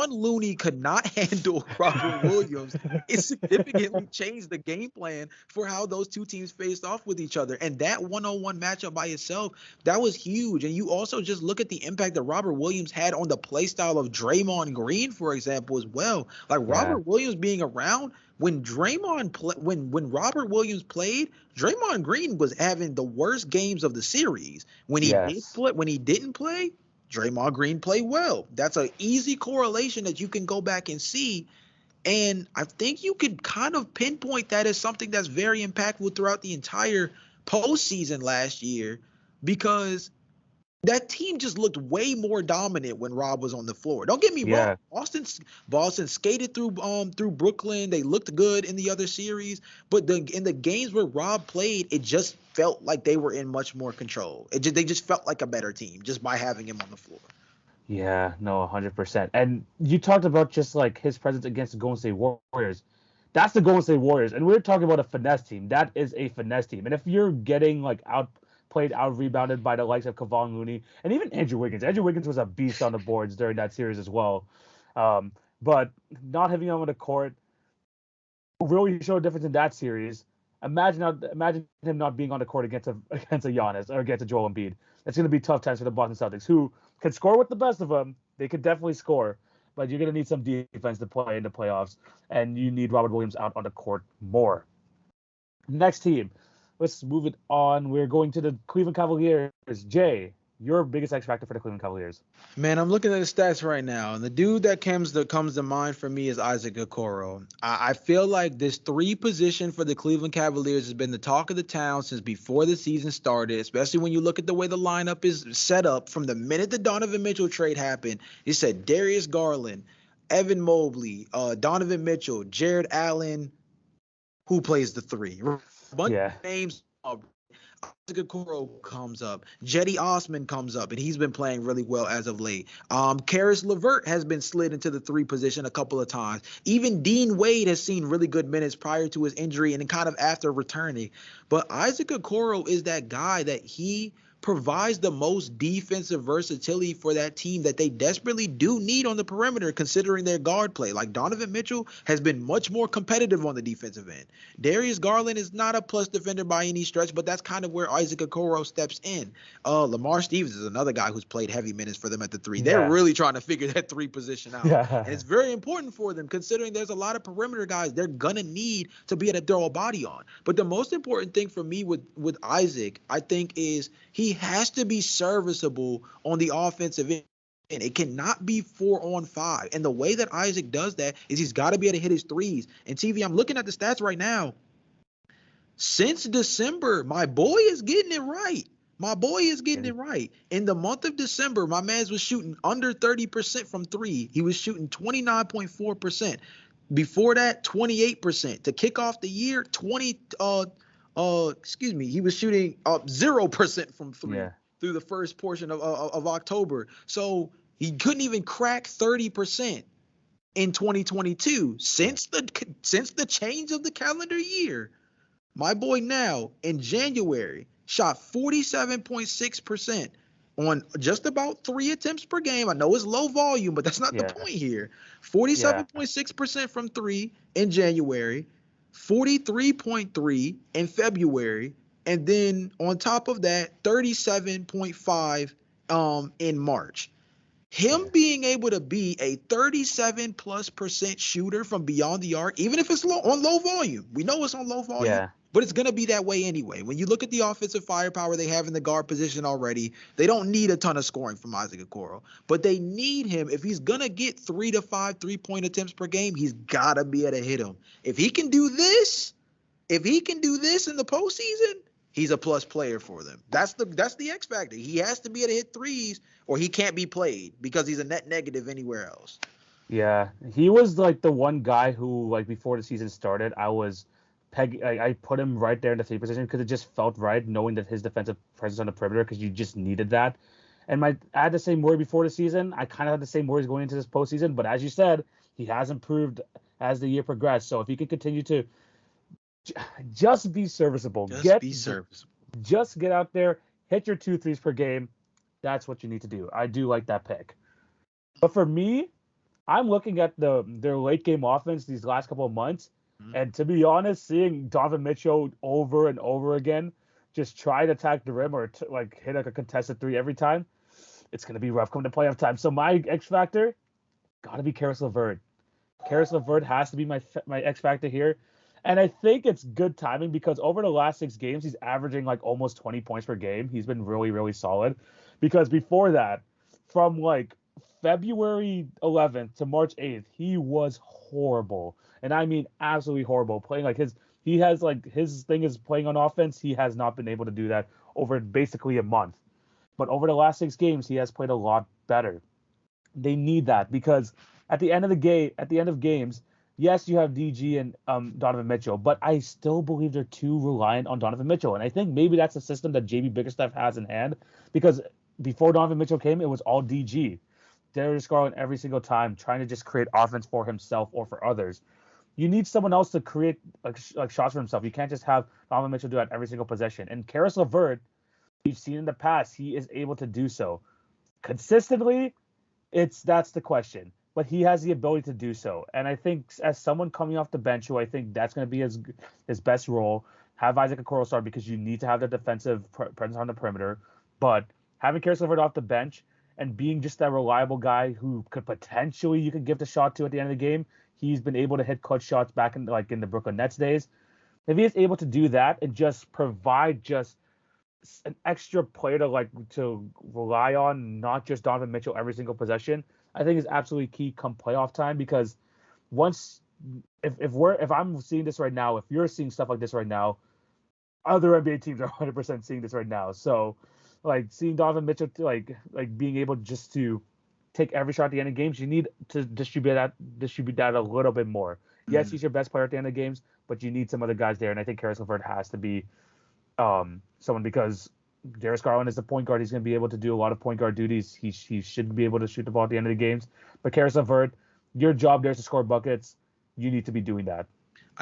B: Looney could not handle Robert Williams, it significantly changed the game plan for how those two teams faced off with each other. And that one-on-one matchup by itself, that was huge. And you also just look at the impact that Robert Williams had on the play style of Draymond Green, for example, as well. Like
A: Yeah.
B: Robert Williams being around when when Robert Williams played, Draymond Green was having the worst games of the series.
A: Yes.
B: When he didn't play, Draymond Green played well. That's an easy correlation that you can go back and see. And I think you could kind of pinpoint that as something that's very impactful throughout the entire postseason last year, because that team just looked way more dominant when Rob was on the floor. Don't get me wrong.
A: Yeah.
B: Boston skated through Brooklyn. They looked good in the other series, but in the games where Rob played, it just felt like they were in much more control. They just felt like a better team just by having him on the floor.
A: Yeah, no, 100%. And you talked about just like his presence against the Golden State Warriors. That's the Golden State Warriors, and we're talking about a finesse team. That is a finesse team. And if you're getting like outplayed, out rebounded by the likes of Kevon Looney and even Andrew Wiggins was a beast on the boards during that series as well. Um, but not having him on the court really showed a difference in that series. Imagine him not being on the court against a Giannis or against a Joel Embiid. It's going to be tough times for the Boston Celtics, who can score with the best of them. They could definitely score, but you're going to need some defense to play in the playoffs, and you need Robert Williams out on the court more. Next team, let's move it on. We're going to the Cleveland Cavaliers. Jay, your biggest X factor for the Cleveland Cavaliers?
B: Man, I'm looking at the stats right now, and the dude that comes to mind for me is Isaac Okoro. I feel like this three position for the Cleveland Cavaliers has been the talk of the town since before the season started, especially when you look at the way the lineup is set up from the minute the Donovan Mitchell trade happened. It said Darius Garland, Evan Mobley, Donovan Mitchell, Jared Allen, who plays the three. A bunch
A: Yeah,
B: of names. Okoro comes up. Jetty Osman comes up, and he's been playing really well as of late. Karis LeVert has been slid into the three position a couple of times. Even Dean Wade has seen really good minutes prior to his injury and kind of after returning. But Isaac Okoro is that guy that he provides the most defensive versatility for that team that they desperately do need on the perimeter, considering their guard play. Like Donovan Mitchell has been much more competitive on the defensive end. Darius Garland is not a plus defender by any stretch, but that's kind of where Isaac Okoro steps in. Lamar Stevens is another guy who's played heavy minutes for them at the three. They're
A: yeah,
B: really trying to figure that three position out. And
A: yeah,
B: it's very important for them, considering there's a lot of perimeter guys they're gonna need to be able to throw a body on. But the most important thing for me with Isaac, I think, is he has to be serviceable on the offensive end. It cannot be 4-on-5. And the way that Isaac does that is he's got to be able to hit his threes. And TV, I'm looking at the stats right now. Since December, my boy is getting it right. My boy is getting it right. In the month of December, my man's was shooting under 30% from three. He was shooting 29.4%. Before that, 28%. To kick off the year, he was shooting 0% from three
A: yeah,
B: through the first portion of October. So he couldn't even crack 30% in 2022.
A: yeah,
B: Since the change of the calendar year, my boy now in January shot 47.6% on just about 3 attempts per game. I know it's low volume, but that's not the
A: yeah,
B: point here.
A: yeah.
B: 47.6% from three in January, 43.3 in February, and then on top of that, 37.5 in March. Him
A: Yeah.
B: being able to be a 37+% shooter from beyond the arc, even if it's on low volume, we know it's on low volume.
A: Yeah.
B: But it's going to be that way anyway. When you look at the offensive firepower they have in the guard position already, they don't need a ton of scoring from Isaac Okoro. But they need him. If he's going to get 3 to 5 3-point attempts per game, he's got to be able to hit them. If he can do this, in the postseason, he's a plus player for them. That's the X factor. He has to be able to hit threes or he can't be played because he's a net negative anywhere else.
A: Yeah, he was like the one guy who, like, before the season started, I put him right there in the three position because it just felt right, knowing that his defensive presence on the perimeter, because you just needed that. And I had the same worry before the season. I kind of had the same worries going into this postseason, but as you said, he has improved as the year progressed. So if he can continue to just be serviceable, just get out there, hit your 2 threes per game, that's what you need to do. I do like that pick. But for me, I'm looking at their late game offense these last couple of months, and to be honest, seeing Donovan Mitchell over and over again just try to attack the rim or like hit like a contested three every time, it's gonna be rough coming to playoff time. So my X factor gotta be Karis LeVert. Karis LeVert has to be my X factor here, and I think it's good timing because over the last 6 games he's averaging like almost 20 points per game. He's been really really solid. Because before that, from like February 11th to March 8th, he was horrible. And I mean absolutely horrible. Playing like his thing is playing on offense. He has not been able to do that over basically a month. But over the last 6 games, he has played a lot better. They need that because at the end of games, yes, you have DG and Donovan Mitchell, but I still believe they're too reliant on Donovan Mitchell. And I think maybe that's a system that JB Bickerstaff has in hand because before Donovan Mitchell came, it was all DG. Darius Garland every single time trying to just create offense for himself or for others. You need someone else to create like shots for himself. You can't just have Donovan Mitchell do that every single possession. And Karis LeVert, we've seen in the past, he is able to do so consistently. That's the question, but he has the ability to do so. And I think as someone coming off the bench, who I think that's going to be his best role, have Isaac Okoro start because you need to have the defensive presence on the perimeter. But having Karis LeVert off the bench and being just that reliable guy who could potentially you could give the shot to at the end of the game, he's been able to hit clutch shots back in the Brooklyn Nets days. If he is able to do that and just provide just an extra player to rely on, not just Donovan Mitchell every single possession, I think is absolutely key come playoff time because once if I'm seeing this right now, if you're seeing stuff like this right now, other NBA teams are 100% seeing this right now. So like seeing Donovan Mitchell like being able just to take every shot at the end of games, you need to distribute that a little bit more. Yes, he's your best player at the end of games, but you need some other guys there, and I think Karis LeVert has to be someone because Darius Garland is the point guard. He's going to be able to do a lot of point guard duties. He should be able to shoot the ball at the end of the games. But Karis LeVert, your job there is to score buckets. You need to be doing that.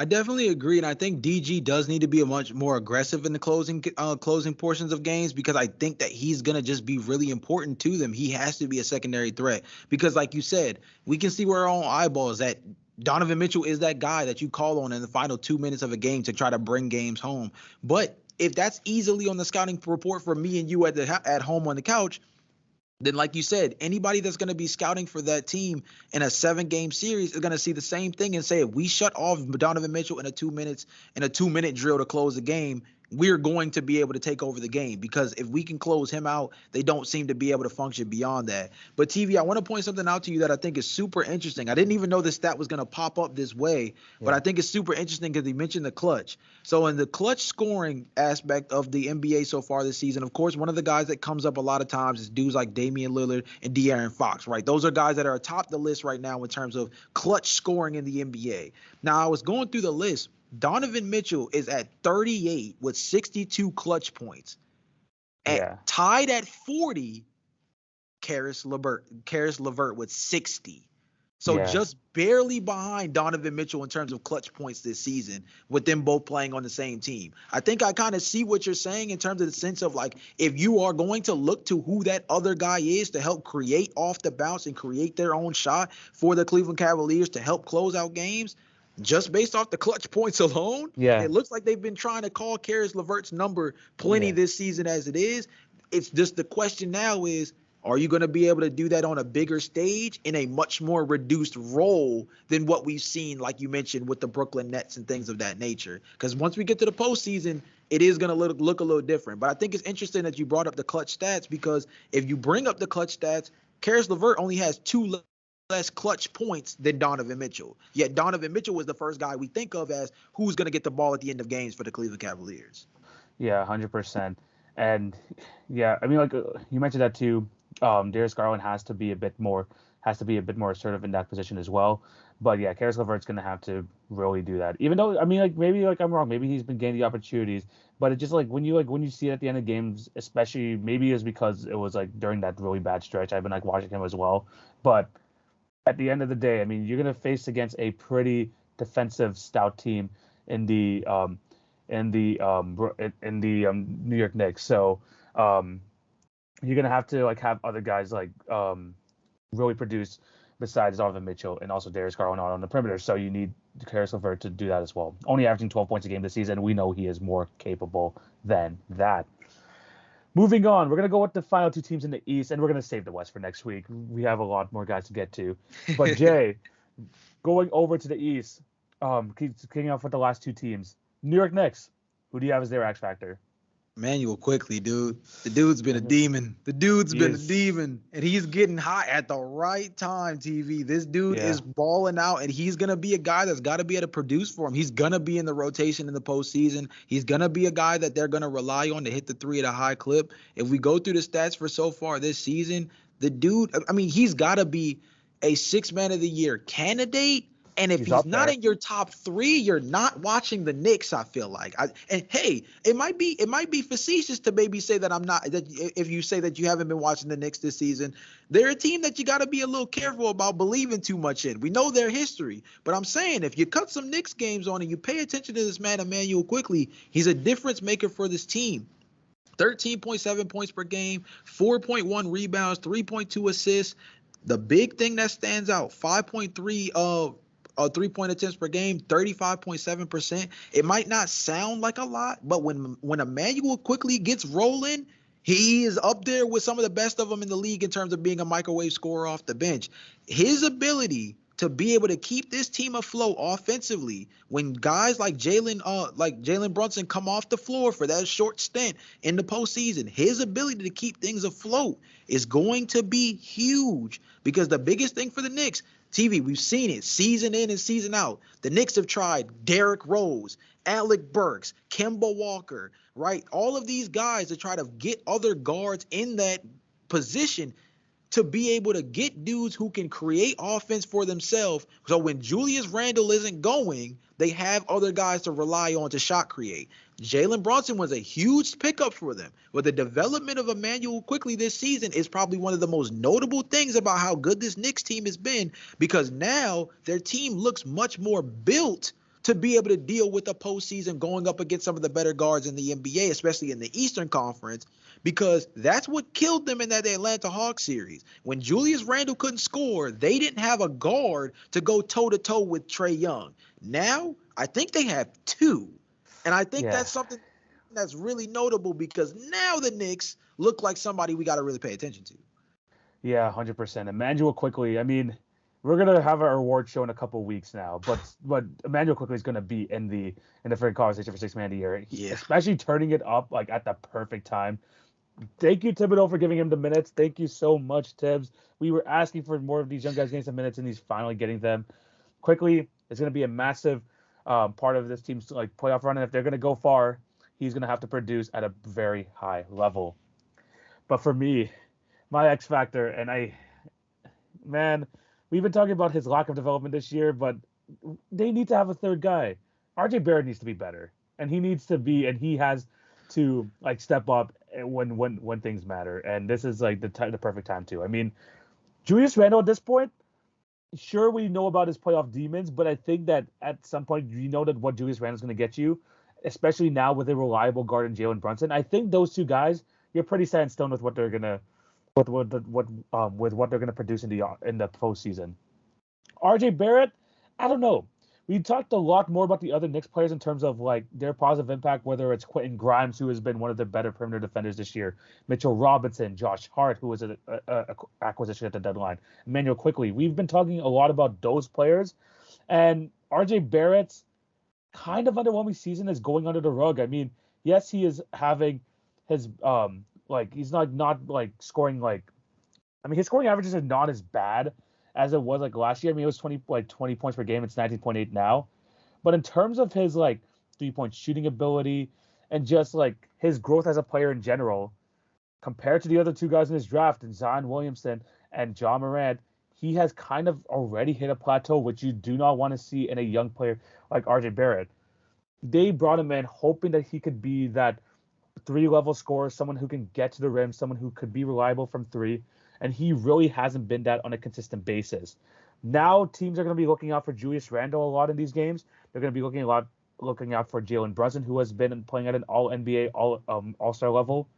B: I definitely agree, and I think DG does need to be a much more aggressive in the closing portions of games because I think that he's gonna just be really important to them. He has to be a secondary threat because, like you said, we can see with our own eyeballs that Donovan Mitchell is that guy that you call on in the final 2 minutes of a game to try to bring games home. But if that's easily on the scouting report for me and you at home on the couch, then like you said, anybody that's going to be scouting for that team in a 7-game series is going to see the same thing and say, if we shut off Donovan Mitchell in a 2-minute drill to close the game, we're going to be able to take over the game because if we can close him out, they don't seem to be able to function beyond that. But TV, I want to point something out to you that I think is super interesting. I didn't even know this stat was going to pop up this way, but I think it's super interesting because he mentioned the clutch. So in the clutch scoring aspect of the NBA so far this season, of course, one of the guys that comes up a lot of times is dudes like Damian Lillard and De'Aaron Fox, right? Those are guys that are atop the list right now in terms of clutch scoring in the NBA. Now, I was going through the list. Donovan Mitchell is at 38 with 62 clutch points. Tied at 40, Karis LeVert with 60. So just barely behind Donovan Mitchell in terms of clutch points this season with them both playing on the same team. I think I kind of see what you're saying in terms of the sense of like if you are going to look to who that other guy is to help create off the bounce and create their own shot for the Cleveland Cavaliers to help close out games, just based off the clutch points alone, it looks like they've been trying to call Karis LeVert's number plenty this season as it is. It's just the question now is, Are you going to be able to do that on a bigger stage in a much more reduced role than what we've seen, like you mentioned, with the Brooklyn Nets and things of that nature? Because once we get to the postseason, it is going to look a little different. But I think it's interesting that you brought up the clutch stats, because if you bring up the clutch stats, Karis LeVert only has two less clutch points than Donovan Mitchell. Yet Donovan Mitchell was the first guy we think of as who's going to get the ball at the end of games for the Cleveland Cavaliers.
A: Yeah, 100%. And yeah, I mean, like you mentioned that too. Darius Garland has to be a bit more assertive in that position as well. But yeah, Karis LeVert's gonna have to really do that. Even though I mean, like maybe like I'm wrong, maybe he's been getting the opportunities, but it just like when you see it at the end of games, especially maybe it's because it was like during that really bad stretch. I've been like watching him as well, but at the end of the day, I mean, you're gonna face against a pretty defensive stout team in the New York Knicks. So um, you're gonna have to like have other guys like really produce besides Donovan Mitchell and also Darius Garland on the perimeter. So you need Karis LeVert to do that as well. Only averaging 12 points a game this season, we know he is more capable than that. Moving on, we're gonna go with the final two teams in the East, and we're gonna save the West for next week. We have a lot more guys to get to. But Jay, going over to the East, kicking off with the last two teams, New York Knicks. Who do you have as their X factor?
B: Manuel quickly, dude. The dude's been a demon. The dude's
A: He
B: been a
A: is,
B: demon. And he's getting hot at the right time, TV. This dude
A: yeah,
B: is balling out, and he's going to be a guy that's got to be able to produce for him. He's going to be in the rotation in the postseason. He's going to be a guy that they're going to rely on to hit the three at a high clip. If we go through the stats for so far this season, the dude, I mean, he's got to be a six man of the year candidate. And if
A: he's
B: he's
A: up
B: not
A: there.
B: in your top three, you're not watching the Knicks. I feel like, and hey, it might be facetious to maybe say that I'm not. That if you say that you haven't been watching the Knicks this season, they're a team that you got to be a little careful about believing too much in. We know their history, but I'm saying if you cut some Knicks games on and you pay attention to this man, Emmanuel Quickly, he's a difference maker for this team. 13.7 points per game, 4.1 rebounds, 3.2 assists. The big thing that stands out, 5.3 3-point attempts per game, 35.7%. It might not sound like a lot, but when Emmanuel Quickly gets rolling, he is up there with some of the best of them in the league in terms of being a microwave scorer off the bench. His ability to be able to keep this team afloat offensively when guys like Jalen Brunson come off the floor for that short stint in the postseason, his ability to keep things afloat is going to be huge, because the biggest thing for the Knicks, TV, we've seen it season in and season out. The Knicks have tried Derrick Rose, Alec Burks, Kemba Walker, right? All of these guys to try to get other guards in that position to be able to get dudes who can create offense for themselves. So when Julius Randle isn't going, they have other guys to rely on to shot create. Jalen Brunson was a huge pickup for them. But the development of Emmanuel Quickly this season is probably one of the most notable things about how good this Knicks team has been, because now their team looks much more built to be able to deal with the postseason going up against some of the better guards in the NBA, especially in the Eastern Conference, because that's what killed them in that Atlanta Hawks series. When Julius Randle couldn't score, they didn't have a guard to go toe-to-toe with Trae Young. Now, I think they have two. And I think
A: Yeah,
B: that's something that's really notable, because now the Knicks look like somebody we got to really pay attention to.
A: yeah, 100%. Emmanuel Quickly. I mean, we're gonna have our award show in a couple weeks now, but Emmanuel Quickly is gonna be in the freaking conversation for six man of the year.
B: Yeah.
A: Especially turning it up like at the perfect time. Thank you, Thibodeau, for giving him the minutes. Thank you so much, Tibbs. We were asking for more of these young guys getting some minutes, and he's finally getting them. Quickly, it's going to be a massive part of this team's like playoff run, and if they're going to go far, he's going to have to produce at a very high level. But for me, my X factor, man, we've been talking about his lack of development this year, but they need to have a third guy. RJ Barrett needs to be better, and he has to like step up when things matter. And this is like the perfect time too. I mean, Julius Randle at this point, sure we know about his playoff demons, but I think that at some point you know that what Julius Randle's going to get you, especially now with a reliable guard in Jalen Brunson. I think those two guys, you're pretty set in stone with what they're gonna with what they're gonna produce in the postseason. RJ Barrett, I don't know. we talked a lot more about the other Knicks players in terms of like their positive impact, whether it's Quentin Grimes, who has been one of the better perimeter defenders this year, Mitchell Robinson, Josh Hart, who was an acquisition at the deadline, Emmanuel Quickly. We've been talking a lot about those players, and RJ Barrett's kind of underwhelming season is going under the rug. I mean, yes, he is having his like he's not like scoring like I mean his scoring averages are not as bad as it was like last year. I mean it was 20 points per game. It's 19.8 now. But in terms of his like 3-point shooting ability and just like his growth as a player in general, compared to the other two guys in his draft, and Zion Williamson and John Morant, he has kind of already hit a plateau, which you do not want to see in a young player like RJ Barrett. They brought him in hoping that he could be that three-level scorer, someone who can get to the rim, someone who could be reliable from three, and he really hasn't been that on a consistent basis. Now teams are going to be looking out for Julius Randle a lot in these games. They're going to be looking out for Jalen Brunson, who has been playing at an All NBA, All-Star level.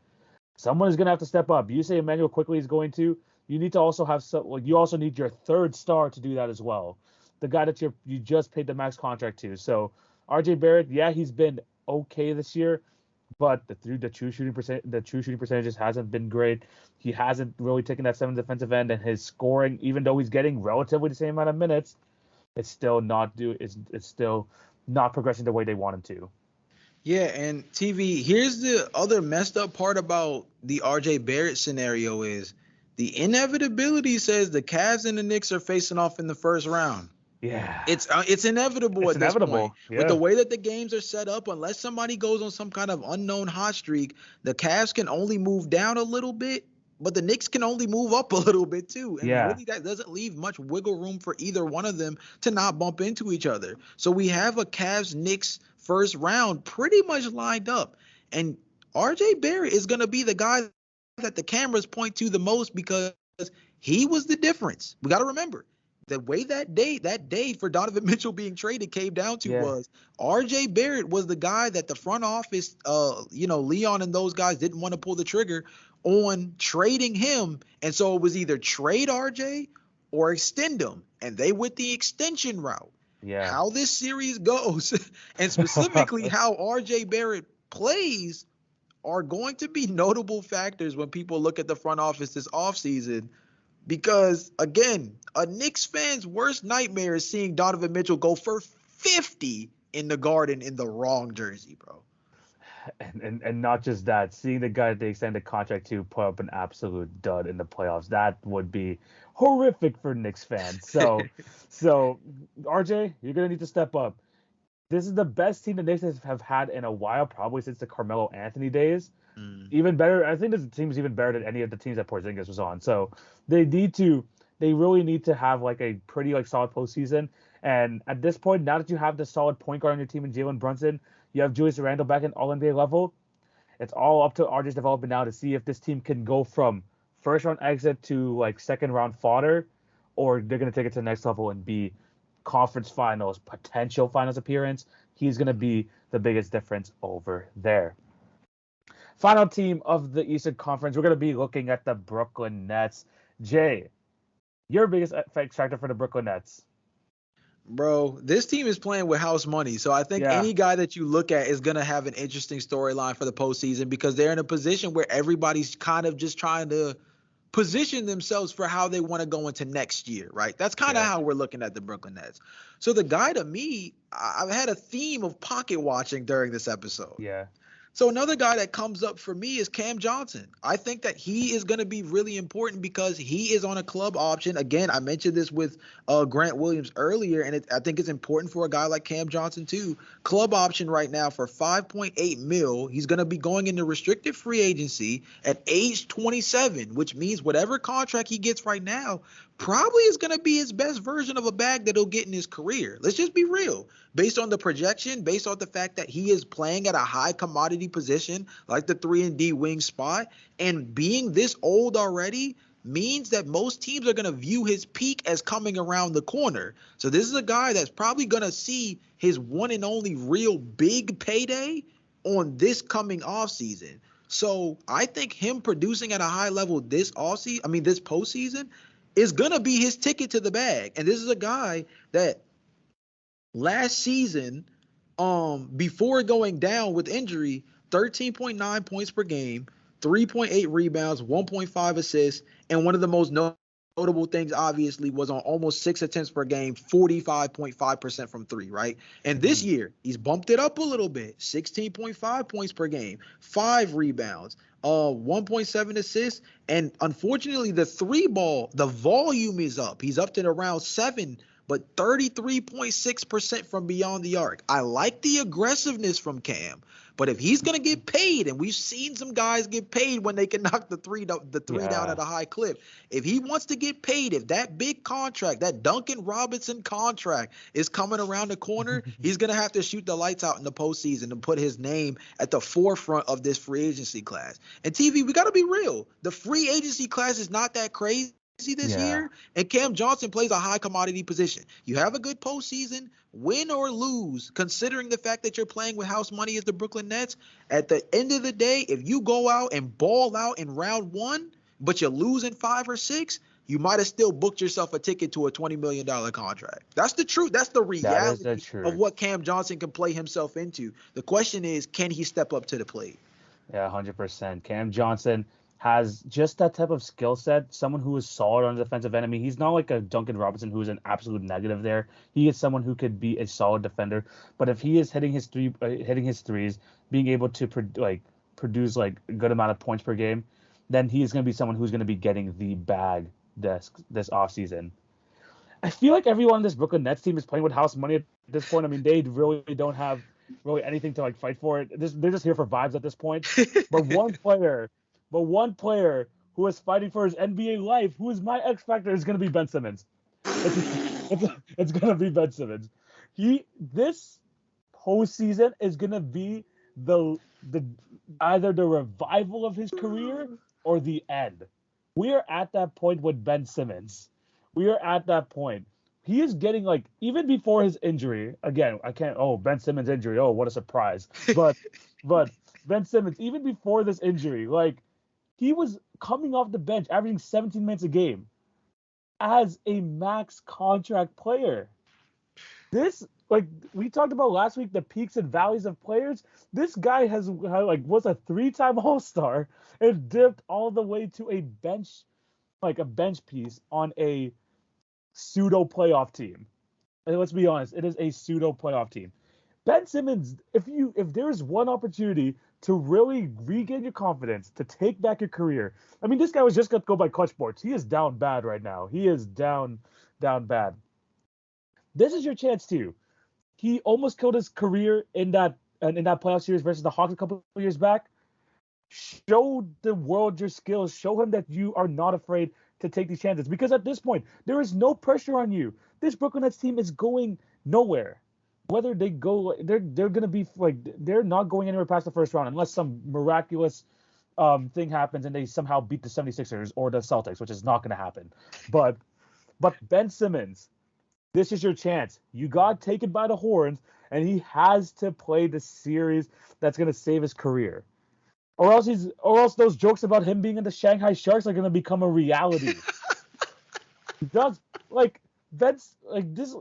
A: Someone is going to have to step up. You say Emmanuel Quickly is going to. You need to also have some. Well, you also need your third star to do that as well. The guy that you just paid the max contract to. So RJ Barrett, yeah, he's been okay this year, but the true shooting percentages hasn't been great. He hasn't really taken that seventh defensive end, and his scoring, even though he's getting relatively the same amount of minutes, it's still not progressing the way they want him to.
B: Yeah, and TV, here's the other messed up part about the RJ Barrett scenario is the inevitability says the Cavs and the Knicks are facing off in the first round.
A: Yeah.
B: It's inevitable
A: It's
B: at this point.
A: yeah.
B: With the way that the games are set up, unless somebody goes on some kind of unknown hot streak, the Cavs can only move down a little bit, but the Knicks can only move up a little bit too. And
A: Yeah.
B: really that doesn't leave much wiggle room for either one of them to not bump into each other. So we have a Cavs Knicks first round pretty much lined up. And RJ Barrett is going to be the guy that the cameras point to the most because he was the difference. We got to remember the way that day for Donovan Mitchell being traded came down to was RJ Barrett was the guy that the front office, Leon and those guys didn't want to pull the trigger on trading him. And so it was either trade RJ or extend him. And they went the extension route.
A: Yeah.
B: How this series goes and specifically how RJ Barrett plays are going to be notable factors when people look at the front office this offseason. Because, again, a Knicks fan's worst nightmare is seeing Donovan Mitchell go for 50 in the Garden in the wrong jersey, bro.
A: And not just that, seeing the guy that they extended contract to put up an absolute dud in the playoffs, that would be horrific for Knicks fans. So RJ, you're going to need to step up. This is the best team the Knicks have had in a while, probably since the Carmelo Anthony days. Even better. I think this team is even better than any of the teams that Porzingis was on. So they really need to have like a pretty like solid postseason. And at this point, now that you have the solid point guard on your team in Jalen Brunson, you have Julius Randle back in All NBA level. It's all up to RJ's development now to see if this team can go from first round exit to like second round fodder, or they're gonna take it to the next level and be conference finals, potential finals appearance. He's gonna be the biggest difference over there. Final team of the Eastern Conference, we're going to be looking at the Brooklyn Nets. Jay, your biggest X factor for the Brooklyn Nets?
B: Bro, this team is playing with house money. So I think any guy that you look at is going to have an interesting storyline for the postseason because they're in a position where everybody's kind of just trying to position themselves for how they want to go into next year, right? That's kind of how we're looking at the Brooklyn Nets. So the guy to me, I've had a theme of pocket watching during this episode.
A: Yeah.
B: So another guy that comes up for me is Cam Johnson. I think that he is going to be really important because he is on a club option. Again, I mentioned this with Grant Williams earlier, and I think it's important for a guy like Cam Johnson too. Club option right now for $5.8 million. He's going to be going into restricted free agency at age 27, which means whatever contract he gets right now probably is going to be his best version of a bag that he'll get in his career. Let's just be real. Based on the projection, based on the fact that he is playing at a high commodity position, like the 3-and-D wing spot, and being this old already means that most teams are going to view his peak as coming around the corner. So this is a guy that's probably going to see his one and only real big payday on this coming offseason. So I think him producing at a high level this postseason, is going to be his ticket to the bag. And this is a guy that Last season, before going down with injury, 13.9 points per game, 3.8 rebounds, 1.5 assists, and one of the most notable things, obviously, was on almost 6 attempts per game, 45.5% from three, right? And this
A: Mhm.
B: year, he's bumped it up a little bit, 16.5 points per game, 5 rebounds, 1.7 assists, and unfortunately, the three ball, the volume is up. He's up to around 7, but 33.6% from beyond the arc. I like the aggressiveness from Cam, but if he's going to get paid, and we've seen some guys get paid when they can knock the three down
A: Yeah.
B: at a high clip. If he wants to get paid, if that big contract, that Duncan Robinson contract is coming around the corner, he's going to have to shoot the lights out in the postseason and put his name at the forefront of this free agency class. And TV, we got to be real. The free agency class is not that crazy this
A: Yeah.
B: year, and Cam Johnson plays a high commodity position. You have a good postseason, win or lose, considering the fact that you're playing with house money as the Brooklyn Nets. At the end of the day, if you go out and ball out in round one, but you lose in 5 or 6, you might have still booked yourself a ticket to a $20 million contract. That's the truth. That's the
A: That is the
B: reality of
A: truth.
B: what Cam Johnson can play himself into. The question is, can he step up to the plate?
A: Yeah, 100%. Cam Johnson has just that type of skill set. Someone who is solid on the defensive end. I mean, he's not like a Duncan Robinson who's an absolute negative there. He is someone who could be a solid defender. But if he is hitting his threes, being able to produce like a good amount of points per game, then he is going to be someone who's going to be getting the bag this offseason. I feel like everyone on this Brooklyn Nets team is playing with house money at this point. I mean, they really don't have really anything to like fight for it. They're just here for vibes at this point. But one player, but one player who is fighting for his NBA life, who is my X factor, is going to be Ben Simmons. It's it's going to be Ben Simmons. This postseason is going to be the either the revival of his career or the end. We are at that point with Ben Simmons. We are at that point. He is getting like even before his injury. Again, I can't. Oh, Ben Simmons injury. Oh, what a surprise. But Ben Simmons even before this injury, like he was coming off the bench, averaging 17 minutes a game as a max contract player. This like we talked about last week, the peaks and valleys of players. This guy has like was a three-time All-Star and dipped all the way to a bench piece on a pseudo playoff team. And let's be honest, it is a pseudo playoff team. Ben Simmons, if there is one opportunity to really regain your confidence, to take back your career. I mean, this guy was just gonna go by clutch sports. He is down bad right now. He is down bad. This is your chance too. He almost killed his career in that playoff series versus the Hawks a couple of years back. Show the world your skills. Show him that you are not afraid to take these chances. Because at this point, there is no pressure on you. This Brooklyn Nets team is going nowhere. Whether they go, they're gonna be like they're not going anywhere past the first round unless some miraculous thing happens and they somehow beat the 76ers or the Celtics, which is not gonna happen. But Ben Simmons, this is your chance. You got taken by the horns, and he has to play the series that's gonna save his career. Or else those jokes about him being in the Shanghai Sharks are gonna become a reality. He does like that's like this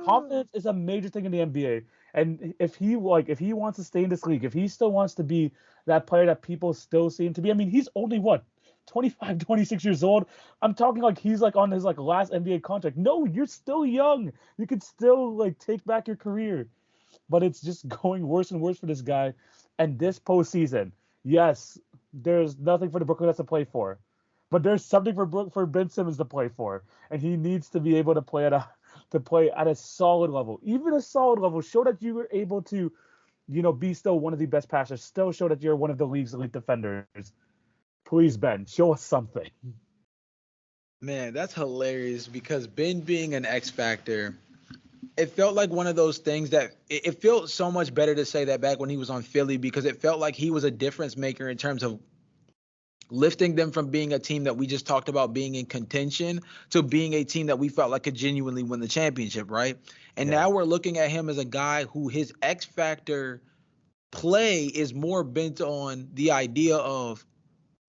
A: confidence is a major thing in the NBA. And if he wants to stay in this league, if he still wants to be that player that people still see him to be, I mean, he's only what 25, 26 years old. I'm talking like he's like on his like last NBA contract. No, you're still young. You can still like take back your career. But it's just going worse and worse for this guy. And this postseason, yes, there's nothing for the Brooklyn Nets to play for, but there's something for Ben Simmons to play for, and he needs to be able to play at a solid level, even a solid level. Show that you were able to, be still one of the best passers. Still show that you're one of the league's elite defenders. Please, Ben, show us something.
B: Man, that's hilarious because Ben being an X factor, it felt like one of those things that it felt so much better to say that back when he was on Philly because it felt like he was a difference maker in terms of lifting them from being a team that we just talked about being in contention to being a team that we felt like could genuinely win the championship, right? And
A: Yeah.
B: now we're looking at him as a guy who his X factor play is more bent on the idea of,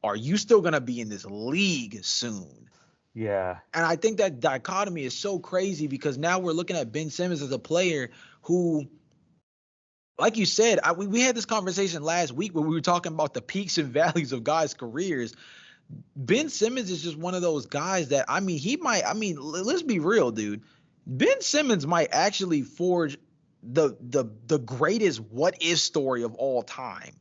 B: are you still going to be in this league soon?
A: Yeah.
B: And I think that dichotomy is so crazy because now we're looking at Ben Simmons as a player who, like you said, we had this conversation last week where we were talking about the peaks and valleys of guys' careers. Ben Simmons is just one of those guys that, I mean, let's be real, dude. Ben Simmons might actually forge the greatest what if story of all time.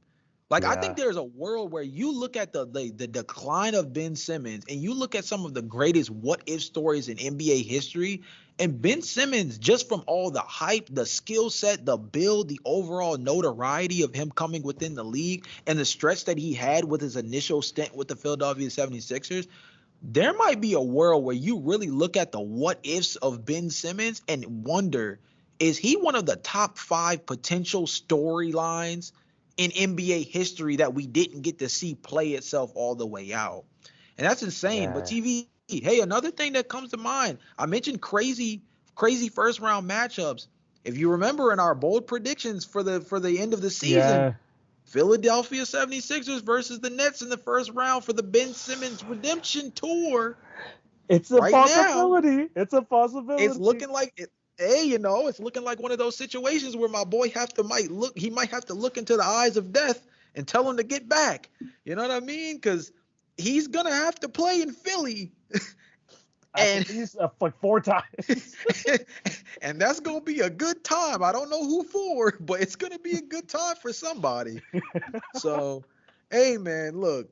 B: Like, I think
A: Yeah.
B: there's a world where you look at the decline of Ben Simmons and you look at some of the greatest what if stories in NBA history, and Ben Simmons, just from all the hype, the skill set, the build, the overall notoriety of him coming within the league, and the stretch that he had with his initial stint with the Philadelphia 76ers, there might be a world where you really look at the what ifs of Ben Simmons and wonder, is he one of the top 5 potential storylines in NBA history that we didn't get to see play itself all the way out? And that's insane. But
A: Yeah.
B: TV, hey, another thing that comes to mind, I mentioned crazy first round matchups. If you remember in our bold predictions for the end of the season,
A: Yeah.
B: Philadelphia 76ers versus the Nets in the first round for the Ben Simmons redemption tour.
A: It's a
B: Right now,
A: possibility. It's a
B: it's
A: possibility.
B: looking like it, hey, it's looking like one of those situations where my boy he might have to look into the eyes of death and tell him to get back. You know what I mean? Because he's gonna have to play in Philly,
A: At
B: and
A: least like 4 times.
B: and that's gonna be a good time. I don't know who for, but it's gonna be a good time for somebody. So, hey, man, look.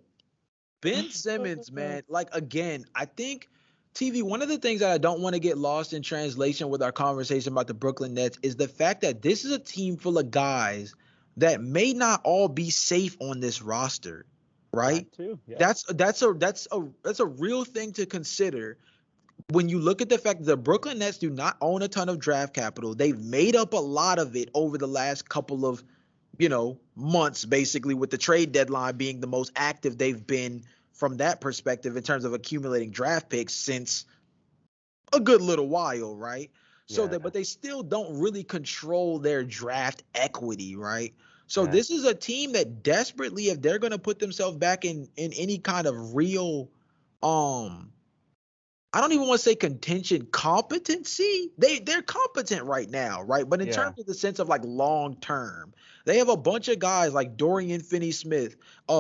B: Ben Simmons, man, like again, I think TV, one of the things that I don't want to get lost in translation with our conversation about the Brooklyn Nets is the fact that this is a team full of guys that may not all be safe on this roster, right?
A: That too. Yeah.
B: That's a real thing to consider when you look at the fact that the Brooklyn Nets do not own a ton of draft capital. They've made up a lot of it over the last couple of, months, basically, with the trade deadline being the most active they've been from that perspective in terms of accumulating draft picks since a good little while, right?
A: Yeah.
B: But they still don't really control their draft equity, right? So
A: Yeah.
B: this is a team that desperately, if they're going to put themselves back in any kind of real, um I don't even want to say contention, competency. They're competent right now, right? But in
A: Yeah.
B: terms of the sense of like long term, they have a bunch of guys like Dorian Finney-Smith,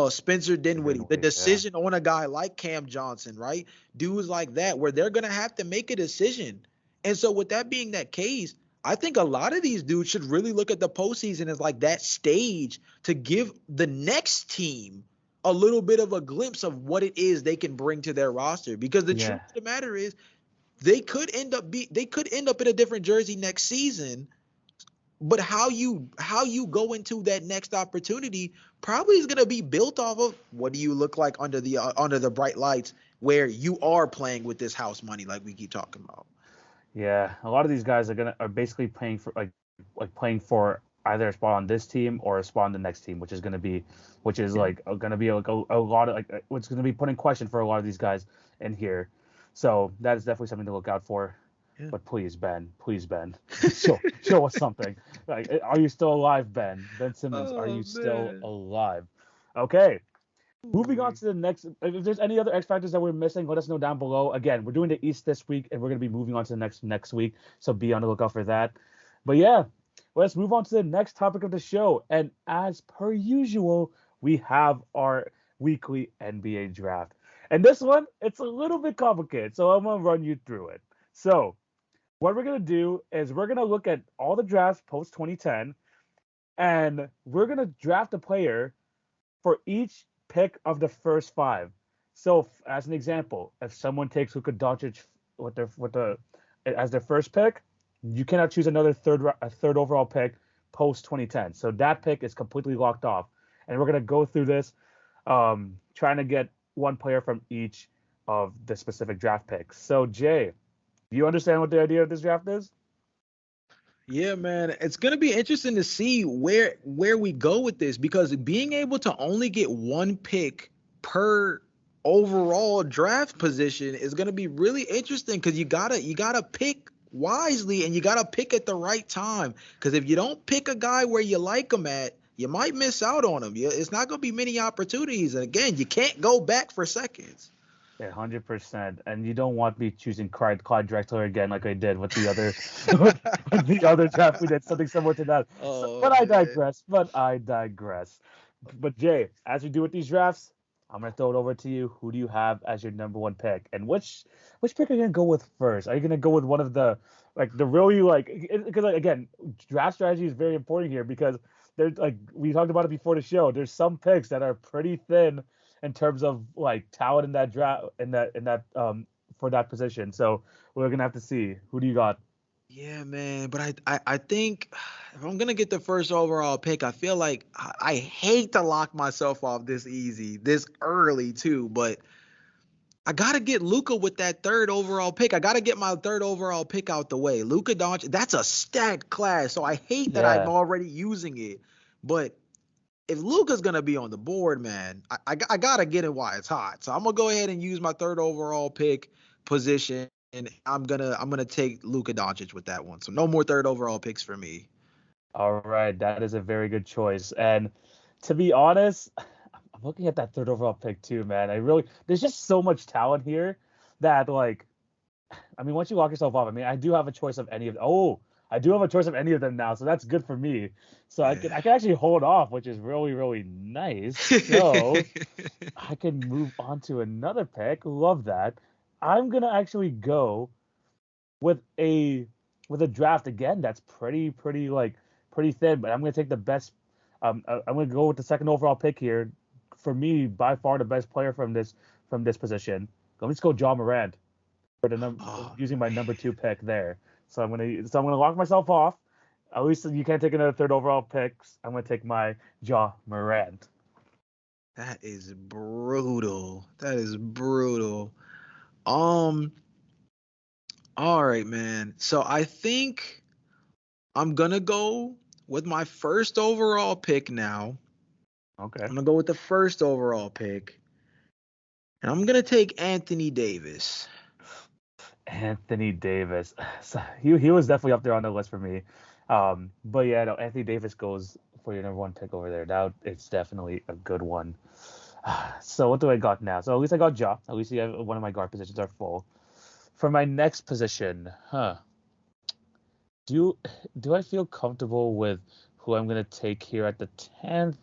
B: Spencer Dinwiddie, the
A: Dinwiddie. Yeah.
B: decision on a guy like Cam Johnson, right? Dudes like that, where they're gonna have to make a decision. And so, with that being that case, I think a lot of these dudes should really look at the postseason as like that stage to give the next team a little bit of a glimpse of what it is they can bring to their roster. Because the truth
A: Yeah.
B: of the matter is, they could end up in a different jersey next season. But how you go into that next opportunity probably is going to be built off of what do you look like under the bright lights where you are playing with this house money like we keep talking about.
A: Yeah. A lot of these guys are basically playing for playing for either a spot on this team or a spot on the next team, which is
B: Yeah.
A: like going to be like a lot of what's going to be put in question for a lot of these guys in here. So that is definitely something to look out for.
B: Yeah.
A: But please, Ben, show us something. Like, are you still alive, Ben? Ben Simmons, are
B: Oh
A: you still
B: man.
A: alive? Okay, moving on
B: Ooh.
A: to the next. If there's any other X factors that we're missing, let us know down below. Again, we're doing the East this week, and we're gonna be moving on to the next week. So be on the lookout for that. But yeah, let's move on to the next topic of the show. And as per usual, we have our weekly NBA draft. And this one, it's a little bit complicated, so I'm gonna run you through it. So what we're gonna do is we're gonna look at all the drafts post 2010, and we're gonna draft a player for each pick of the first 5. So, as an example, if someone takes Luka Doncic with the as their first pick, you cannot choose another third overall pick post 2010. So that pick is completely locked off, and we're gonna go through this, trying to get one player from each of the specific draft picks. So, Jay, do you understand what the idea of this draft is?
B: Yeah, man, it's gonna be interesting to see where we go with this because being able to only get one pick per overall draft position is gonna be really interesting because you gotta pick wisely and you gotta pick at the right time. Because if you don't pick a guy where you like him at, you might miss out on him. It's not gonna be many opportunities, and again, you can't go back for seconds.
A: Yeah, 100%. And you don't want me choosing Clyde Drexler again, like I did with the other with the other draft. We did something similar to that. So,
B: Oh
A: but I
B: man.
A: digress. But I digress. But Jay, as we do with these drafts, I'm gonna throw it over to you. Who do you have as your number one pick? And which pick are you gonna go with first? Are you gonna go with one of the like the really like because like, again, draft strategy is very important here because there's like we talked about it before the show. There's some picks that are pretty thin in terms of like talent in that draft in that for that position. So we're gonna have to see. Who do you got?
B: Yeah, man. But I think if I'm gonna get the first overall pick, I feel like I hate to lock myself off this easy, this early too. But I gotta get Luca with that third overall pick. I gotta get my third overall pick out the way. Luca Doncic, that's a stacked class. So I hate that I'm
A: Yeah.
B: already using it. But if Luca's gonna be on the board, man, I gotta get it while it's hot. So I'm gonna go ahead and use my third overall pick position, and I'm gonna take Luca Doncic with that one. So no more third overall picks for me.
A: All right, that is a very good choice. And to be honest, I'm looking at that third overall pick too, man. I really there's just so much talent here that like I mean once you lock yourself off, I mean I do have a choice of any of I do have a choice of any of them now, so that's good for me. So I
B: Yeah.
A: can actually hold off, which is really, really nice. So I can move on to another pick. Love that. I'm gonna actually go with a with a draft again that's pretty like pretty thin, but I'm gonna take the best. I'm gonna go with the second overall pick here. For me, by far the best player from this position. Let me just go John Morant for the
B: Oh
A: using my
B: man,
A: number two pick there. So I'm gonna lock myself off. At least you can't take another third overall pick. I'm gonna take my John Morant.
B: that is brutal. That is brutal. Um. All right, man. So I think I'm gonna go with my first overall pick now.
A: Okay.
B: I'm gonna go with the first overall pick, and I'm gonna take Anthony Davis.
A: Anthony Davis. So he was definitely up there on the list for me. But yeah, no, Anthony Davis goes for your number one pick over there. Now it's definitely a good one. So what do I got now? So at least I got Ja. At least one of my guard positions are full. For my next position, do do I feel comfortable with who I'm gonna take here at the 10th?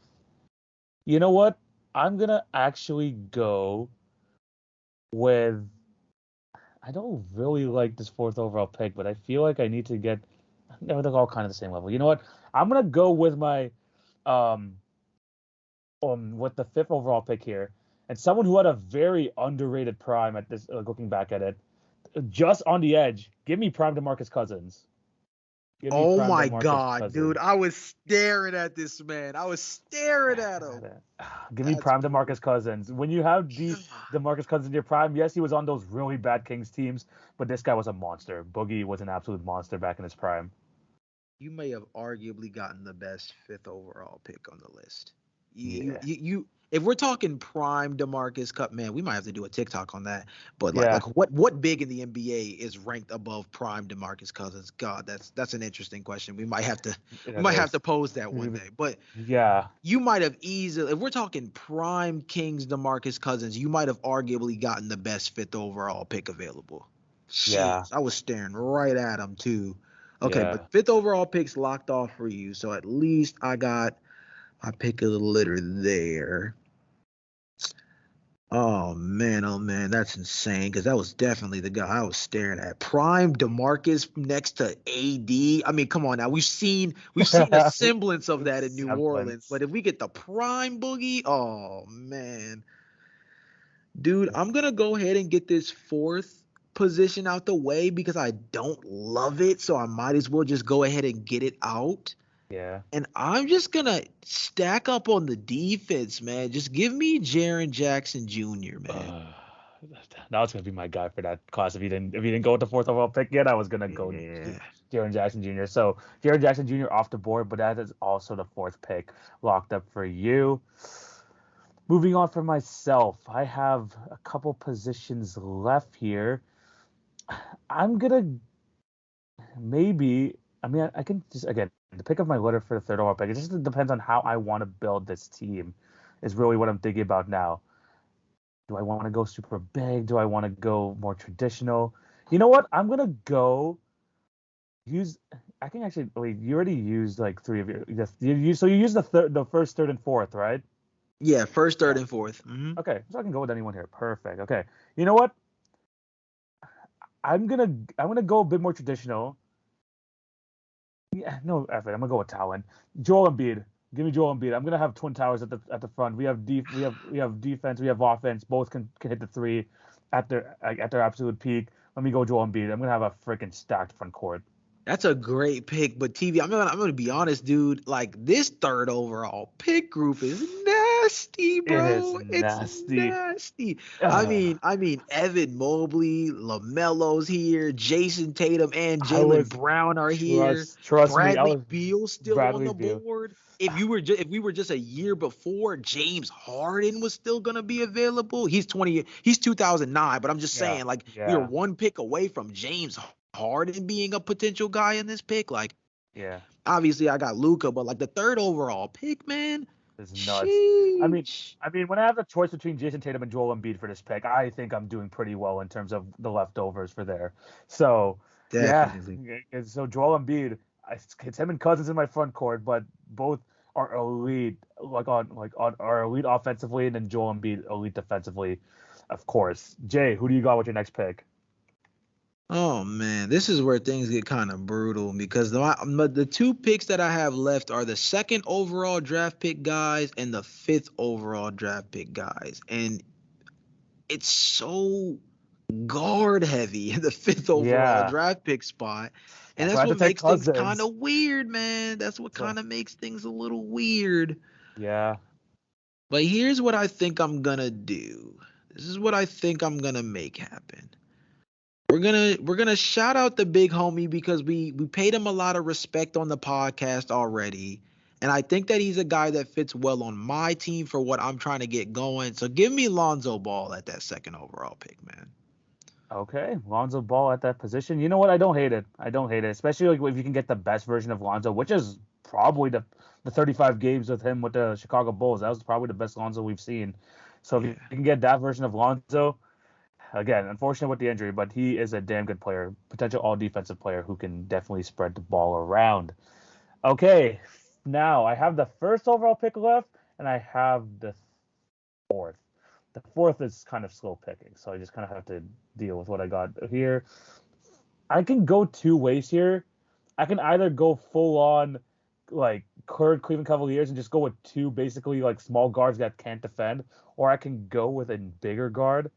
A: You know what? I'm gonna actually go with I don't really like this fourth overall pick, but I feel like I need to get. No, they're all kind of the same level. You know what? I'm gonna go with my um with the fifth overall pick here, and someone who had a very underrated prime at this. Looking back at it, just on the edge. Give me prime DeMarcus Cousins. Give me
B: Oh
A: prime
B: my
A: DeMarcus
B: God, dude.
A: Cousins.
B: I was staring at this man. I was staring at him.
A: Give me
B: That's
A: prime
B: brutal.
A: DeMarcus Cousins. When you have the DeMarcus Cousins in your prime, yes, he was on those really bad Kings teams, but this guy was a monster. Boogie was an absolute monster back in his prime.
B: You may have arguably gotten the best fifth overall pick on the list.
A: Yeah.
B: If we're talking prime Demarcus Cup, man, we might have to do a TikTok on that. But
A: Yeah.
B: what big in the NBA is ranked above prime Demarcus Cousins? God, that's an interesting question. We
A: That
B: might have
A: is.
B: to pose that one day. But
A: Yeah.
B: you might have easily, if we're talking prime Kings Demarcus Cousins, you might have arguably gotten the best fifth overall pick available.
A: Yeah.
B: Jeez, I was staring right at him too. Okay, but
A: Yeah.
B: fifth overall pick's locked off for you, so at least I got my pick of the litter there. Oh man, that's insane because that was definitely the guy I was staring at. Prime Demarcus next to AD. I mean, come on now. We've seen a semblance of that in New Orleans,
A: Semblance.
B: but if we get the prime boogie, oh man. Dude, I'm gonna go ahead and get this fourth position out the way because I don't love it, so I might as well just go ahead and get it out.
A: Yeah.
B: And I'm just gonna stack up on the defense, man. Just give me Jaren Jackson Jr., man.
A: Uh, now it's gonna be my guy for that class. If he didn't go with the fourth overall pick yet, I was gonna go
B: Yeah.
A: Jaren Jackson Jr. So Jaren Jackson Jr. off the board, but that is also the fourth pick locked up for you. Moving on for myself, I have a couple positions left here. I'm gonna maybe. I mean, I can just again the pick of my litter for the third overall pick. It just depends on how I want to build this team. Is really what I'm thinking about now. Do I want to go super big? Do I want to go more traditional? You know what? I'm gonna go use. I can actually wait. You already used like three of your. Yes, so you used the first, third, and fourth, right?
B: Yeah, first,
A: Yeah.
B: third, and fourth.
A: Okay, so I can go with anyone here. Perfect. Okay. You know what? I'm gonna go a bit more traditional. Yeah, no effort. I'm gonna go with talent. Joel Embiid. Give me Joel Embiid. I'm gonna have twin towers at the front. We have defense. We have offense. Both can hit the three at their absolute peak. Let me go Joel Embiid. I'm gonna have a freaking stacked front court.
B: That's a great pick, but TV, I'm gonna be honest, dude. Like this third overall pick group is nasty,
A: It is
B: bro. It's
A: nasty.
B: nasty. I
A: Ugh.
B: mean, I mean, Evan Mobley, LaMelo's here, Jason Tatum, and
A: I
B: Jalen
A: was
B: Brown are here.
A: trust me. I
B: Bradley
A: was
B: Beal still on
A: Bradley
B: the
A: Beal.
B: board. If we were just a year before, James Harden was still gonna be available. He's 2009, but I'm just
A: Yeah,
B: saying, like we are
A: yeah,
B: one pick away from James Harden being a potential guy in this pick. Like,
A: yeah.
B: obviously, I got Luca, but like the third overall pick, man,
A: It's nuts. I mean,
B: sheesh.
A: I mean, when I have the choice between Jason Tatum and Joel Embiid for this pick, I think I'm doing pretty well in terms of the leftovers for there. So, yeah.
B: Definitely.
A: And so Joel Embiid, it's him and Cousins in my front court, but both are elite, like on are elite offensively, and then Joel Embiid elite defensively, of course. Jay, who do you got with your next pick?
B: Oh man, this is where things get kind of brutal because the two picks that I have left are the second overall draft pick guys and the fifth overall draft pick guys. And it's so guard heavy in the fifth overall
A: Yeah,
B: draft pick spot. And
A: that's why I
B: that's
A: had to
B: what
A: take
B: makes things kind
A: Cousins.
B: of weird, man. That's what
A: So,
B: kind of makes things a little weird.
A: yeah.
B: But here's what I think I'm gonna do. This is what I think I'm gonna make happen. We're gonna shout out the big homie because we paid him a lot of respect on the podcast already. And I think that he's a guy that fits well on my team for what I'm trying to get going. So give me Lonzo Ball at that second overall pick, man.
A: Okay, Lonzo Ball at that position. You know what? I don't hate it. I don't hate it, especially like if you can get the best version of Lonzo, which is probably the 35 games with him with the Chicago Bulls. That was probably the best Lonzo we've seen. So if you
B: Yeah.
A: can get that version of Lonzo, again, unfortunate with the injury, but he is a damn good player, potential all defensive player who can definitely spread the ball around. Okay, now I have the first overall pick left, and I have the fourth. The fourth is kind of slow picking, so I just kind of have to deal with what I got here. I can go two ways here. I can either go full on like current Cleveland Cavaliers and just go with two basically like small guards that can't defend, or I can go with a bigger guard,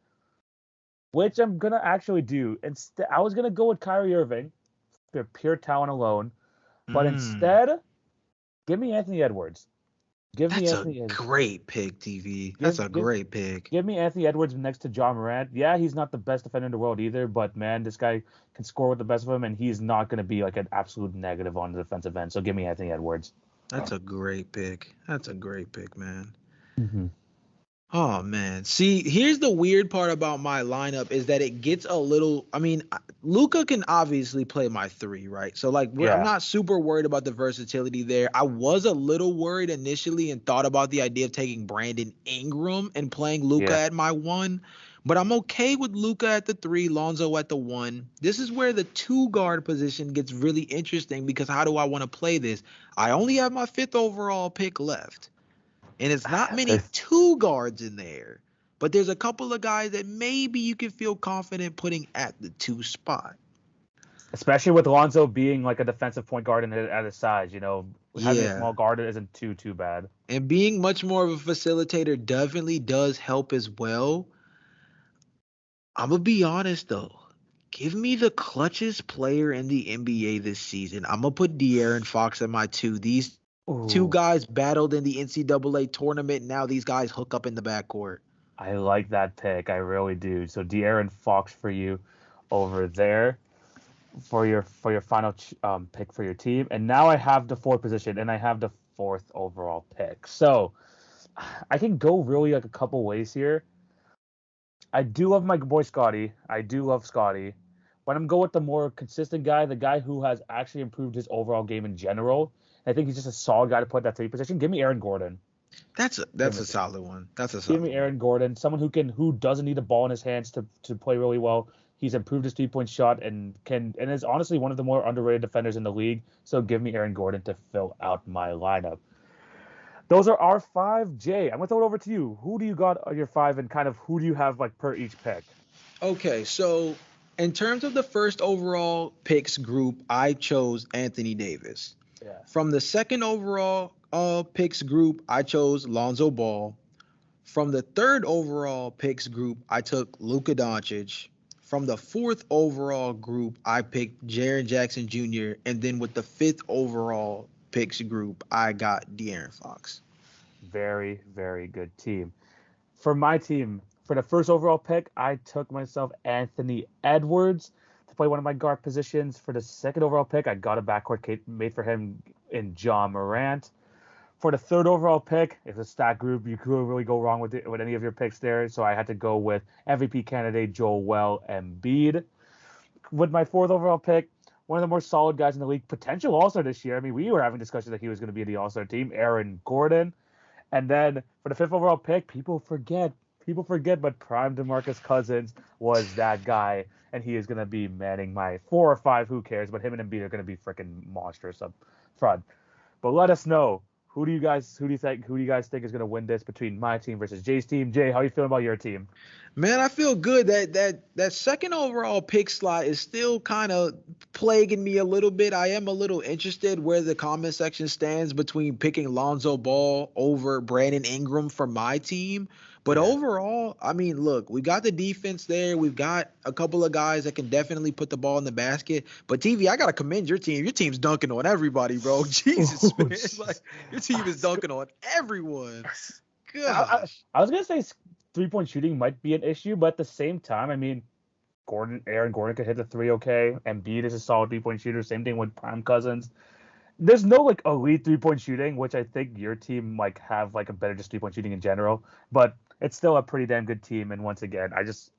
A: which I'm gonna actually do. Instead, I was gonna go with Kyrie Irving for pure talent alone, but
B: Mm.
A: instead, give me Anthony Edwards. Give me
B: That's a
A: Anthony.
B: great pick, TV. That's
A: Give
B: a
A: give
B: great pick.
A: Give me Anthony Edwards next to John Morant. Yeah, he's not the best defender in the world either, but man, this guy can score with the best of them, and he's not going to be like an absolute negative on the defensive end. So give me Anthony Edwards.
B: That's a great pick. That's a great pick, man.
A: Mm-hmm.
B: Oh man. See, here's the weird part about my lineup is that it gets a little. I mean, Luca can obviously play my three, right? So like, I'm
A: Yeah,
B: not super worried about the versatility there. I was a little worried initially and thought about the idea of taking Brandon Ingram and playing Luca
A: yeah.
B: at my one, but I'm okay with Luca at the three, Lonzo at the one. This is where the two guard position gets really interesting because how do I want to play this? I only have my fifth overall pick left. And it's not many
A: This-
B: two guards in there, but there's a couple of guys that maybe you can feel confident putting at the two spot.
A: Especially with Lonzo being like a defensive point guard at his size, having a
B: Yeah.
A: small guard isn't too bad.
B: And being much more of a facilitator definitely does help as well. I'm going to be honest though. Give me the clutchest player in the NBA this season. I'm going to put De'Aaron Fox at my two. These two
A: Ooh,
B: guys battled in the NCAA tournament. Now these guys hook up in the backcourt.
A: I like that pick. I really do. So De'Aaron Fox for you over there. For your final pick for your team. And now I have the fourth position and I have the fourth overall pick. So I can go really like a couple ways here. I do love my boy Scotty. I do love Scotty. But I'm going with the more consistent guy, the guy who has actually improved his overall game in general. I think he's just a solid guy to put that three position. Give me Aaron Gordon.
B: That's a solid one. That's a
A: Give
B: solid
A: me
B: one.
A: Aaron Gordon, someone who doesn't need the ball in his hands to play really well. He's improved his 3-point shot and is honestly one of the more underrated defenders in the league. So give me Aaron Gordon to fill out my lineup. Those are our five. Jay, I'm gonna throw it over to you. Who do you got on your five, and kind of who do you have like per each pick?
B: Okay, so in terms of the first overall picks group, I chose Anthony Davis.
A: Yeah,
B: From the second overall picks group, I chose Lonzo Ball. From the third overall picks group, I took Luka Doncic. From the fourth overall group, I picked Jaren Jackson Jr. And then with the fifth overall picks group, I got De'Aaron Fox.
A: very, very good team. For my team, for the first overall pick, I took myself Anthony Edwards to play one of my guard positions. For the second overall pick, I got a backcourt made for him in John Morant. For the third overall pick, it's a stat group. You could really go wrong with any of your picks there. So I had to go with MVP candidate Joel Embiid. With my fourth overall pick, one of the more solid guys in the league, potential All-Star this year. I mean, we were having discussions that he was going to be in the All-Star team, Aaron Gordon. And then for the fifth overall pick, people forget, but prime DeMarcus Cousins was that guy, and he is going to be manning my 4 or 5. Who cares? But him and Embiid are going to be freaking monstrous up front. But let us know, who do you guys think is going to win this between my team versus Jay's team? Jay, how are you feeling about your team?
B: Man, I feel good that second overall pick slot is still kind of plaguing me a little bit. I am a little interested where the comment section stands between picking Lonzo Ball over Brandon Ingram for my team. But
A: Yeah.
B: overall, I mean, look, we got the defense there. We've got a couple of guys that can definitely put the ball in the basket. But TV, I gotta commend your team. Your team's dunking on everybody, bro. Jesus, man, like your team is dunking on everyone.
A: I,
B: Gosh.
A: I was gonna say 3-point shooting might be an issue, but at the same time, I mean, Aaron Gordon could hit the three okay. Embiid is a solid 3-point shooter. Same thing with Prime Cousins. There's no like elite 3-point shooting, which I think your team like have like a better just 3-point shooting in general. But it's still a pretty damn good team. And once again,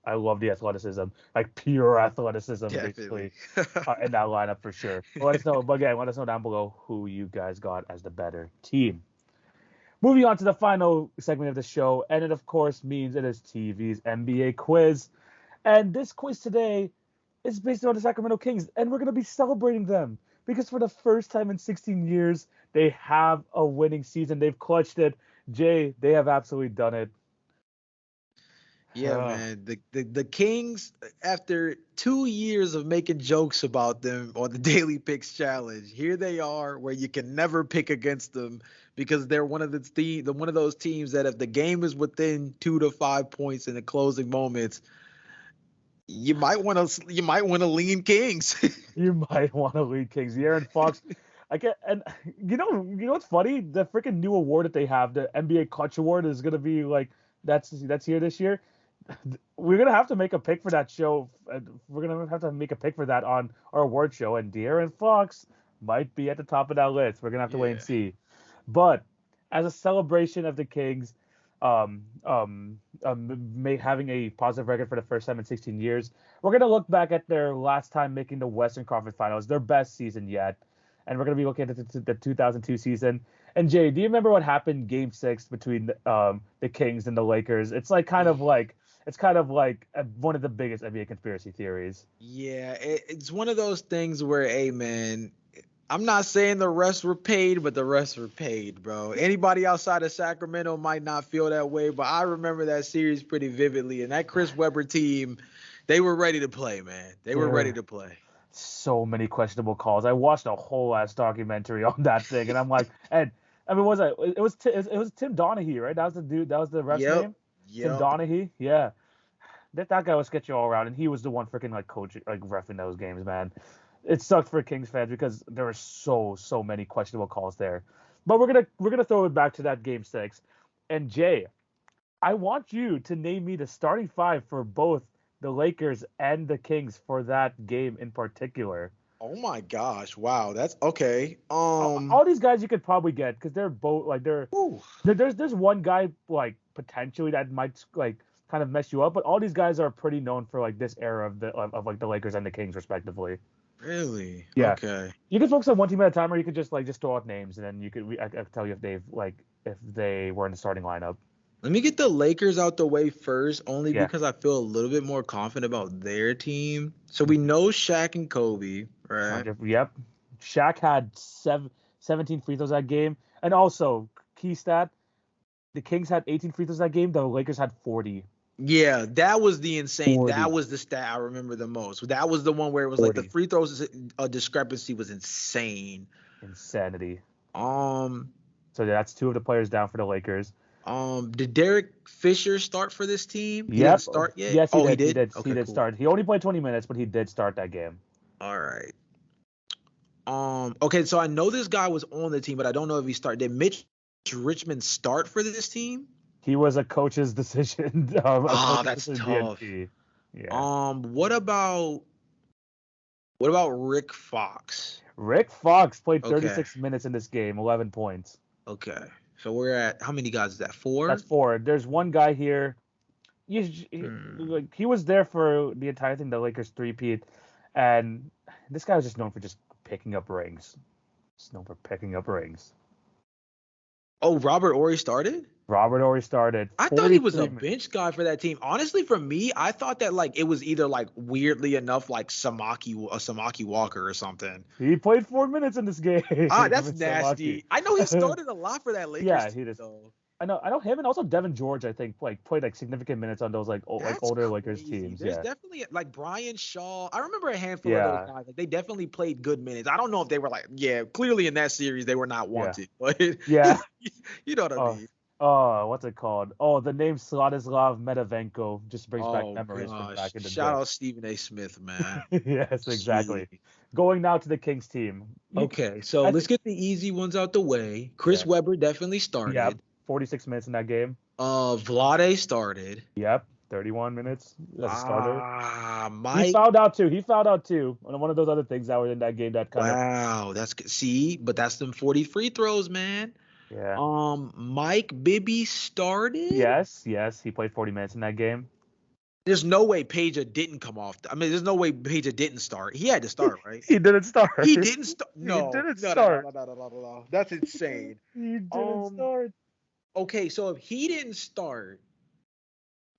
A: I love the athleticism, like pure athleticism,
B: Definitely.
A: basically, in that lineup for sure. But let us know. But again, let us know down below who you guys got as the better team. Moving on to the final segment of the show, and it of course means it is TV's NBA quiz. And this quiz today is based on the Sacramento Kings, and we're going to be celebrating them because for the first time in 16 years, they have a winning season. They've clutched it. Jay, they have absolutely done it.
B: Yeah, man. The Kings, after 2 years of making jokes about them on the Daily Picks Challenge, here they are where you can never pick against them because they're one of one of those teams that if the game is within 2 to 5 points in the closing moments, you might want to lean Kings.
A: You might want to lead Kings. The Aaron Fox. I get, and you know what's funny? The freaking new award that they have, the NBA Clutch Award, is gonna be like that's here this year. We're gonna have to make a pick for that show. We're gonna have to make a pick for that on our award show, and De'Aaron Fox might be at the top of that list. We're gonna have to wait and
B: Yeah.
A: see. But as a celebration of the Kings, having a positive record for the first time in 16 years, we're gonna look back at their last time making the Western Conference Finals, their best season yet, and we're gonna be looking at the 2002 season. And Jay, do you remember what happened Game 6 between the Kings and the Lakers? It's kind of like one of the biggest NBA conspiracy theories.
B: Yeah, it's one of those things where, hey, man, I'm not saying the refs were paid, but the refs were paid, bro. Anybody outside of Sacramento might not feel that way, but I remember that series pretty vividly. And that Chris Webber team, they were ready to play, man. They were ready
A: There
B: to play.
A: so many questionable calls. I watched a whole ass documentary on that thing, and I'm like, and I mean, what was that? It was Tim Donaghy, right? That was the dude. That was the ref's
B: Yep.
A: name. Tim
B: Yep.
A: Donaghy. Yeah, that guy was sketchy all around, and he was the one freaking like coaching, like refing those games, man. It sucked for Kings fans because there were so many questionable calls there. But we're gonna throw it back to that game 6. And Jay, I want you to name me the starting five for both the Lakers and the Kings for that game in particular.
B: Oh my gosh. Wow. That's okay.
A: All these guys you could probably get because they're both like
B: Whew.
A: there's one guy like potentially that might like kind of mess you up, but all these guys are pretty known for like this era of like the Lakers and the Kings respectively.
B: Really?
A: Yeah,
B: Okay.
A: you can focus on one team at a time, or you could just throw out names and then I could tell you if they've like if they were in the starting lineup.
B: Let me get the Lakers out the way first, only
A: Yeah.
B: because I feel a little bit more confident about their team. So we know Shaq and Kobe, right?
A: Yep. Shaq had 17 free throws that game. And also, key stat, the Kings had 18 free throws that game. The Lakers had 40.
B: Yeah, that was the insane.
A: 40.
B: That was the stat I remember the most. That was the one where it was like the
A: 40.
B: free throws discrepancy was insane.
A: Insanity.
B: Um,
A: So that's two of the players down for the Lakers.
B: did Derek Fisher start for this team? He didn't
A: Yep.
B: start yet.
A: Yes, he
B: Oh, he
A: did. He
B: did.
A: did. He
B: Okay,
A: did
B: cool.
A: start. He only played 20 minutes, but he did start that game.
B: All right. Okay, so I know this guy was on the team, but I don't know if he started. Did Mitch Richmond start for this team?
A: He was a coach's decision.
B: That's tough.
A: Yeah.
B: What about Rick Fox?
A: Rick Fox played
B: Okay.
A: 36 minutes in this game, 11 points.
B: Okay. So we're at how many guys is that? 4?
A: That's 4. There's one guy here. He was there for the entire thing, the Lakers three-peat, and this guy was just known for just picking up rings. Just known for picking up rings.
B: Oh, Robert Horry started?
A: Robert Horry started.
B: I thought he was a
A: 43 minutes.
B: bench guy for that team. Honestly, for me, I thought that like it was either like weirdly enough like Samaki Walker or something.
A: He played 4 minutes in this game.
B: That's nasty. I know he started a lot for that Lakers
A: Yeah,
B: team,
A: he just.
B: though.
A: I know him and also Devin George. I think played like significant minutes on those like older Lakers teams.
B: There's
A: Yeah,
B: definitely like Brian Shaw. I remember a handful
A: Yeah.
B: of those guys. Like they definitely played good minutes. I don't know if they were like, clearly in that series they were not wanted, but
A: Yeah.
B: you know what I mean.
A: Oh, what's it called? Oh, the name Sladislav Medavenko just brings back memories from back in the
B: Shout
A: day.
B: out Stephen A. Smith, man.
A: Yes, exactly.
B: Jeez.
A: Going now to the Kings team.
B: Okay, so let's get the easy ones out the way. Chris
A: Yeah.
B: Webber definitely started.
A: Yep, 46 minutes in that game.
B: Vlade started.
A: Yep, 31 minutes as a starter.
B: Mike.
A: He fouled out too. On one of those other things that were in that game that kind of.
B: Wow, that's good. See, but that's them 40 free throws, man.
A: Yeah.
B: Mike Bibby started.
A: Yes, he played 40 minutes in that game.
B: There's no way Peja didn't come off. I mean, there's no way Peja didn't start. He had to start, right?
A: He didn't start.
B: He didn't start. No,
A: he didn't start.
B: No. That's insane.
A: He didn't start.
B: Okay, so if he didn't start,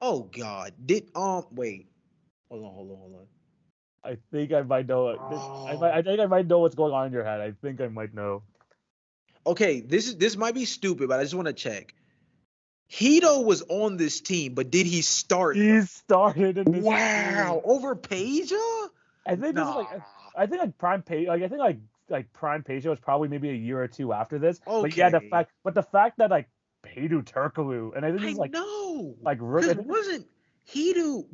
B: oh God, wait, hold on.
A: I think I might know it. I think I might know what's going on in your head. I think I might know.
B: Okay, this might be stupid, but I just want to check. Hito was on this team, but did he start?
A: He started in this
B: Wow, over Peja?
A: I think this is like I think like Prime Peja. Like I think like Prime Peja was probably maybe a year or two after this.
B: Okay.
A: But yeah, the fact that like Peju Turkoglu and I think this is like
B: know
A: like
B: it wasn't Hito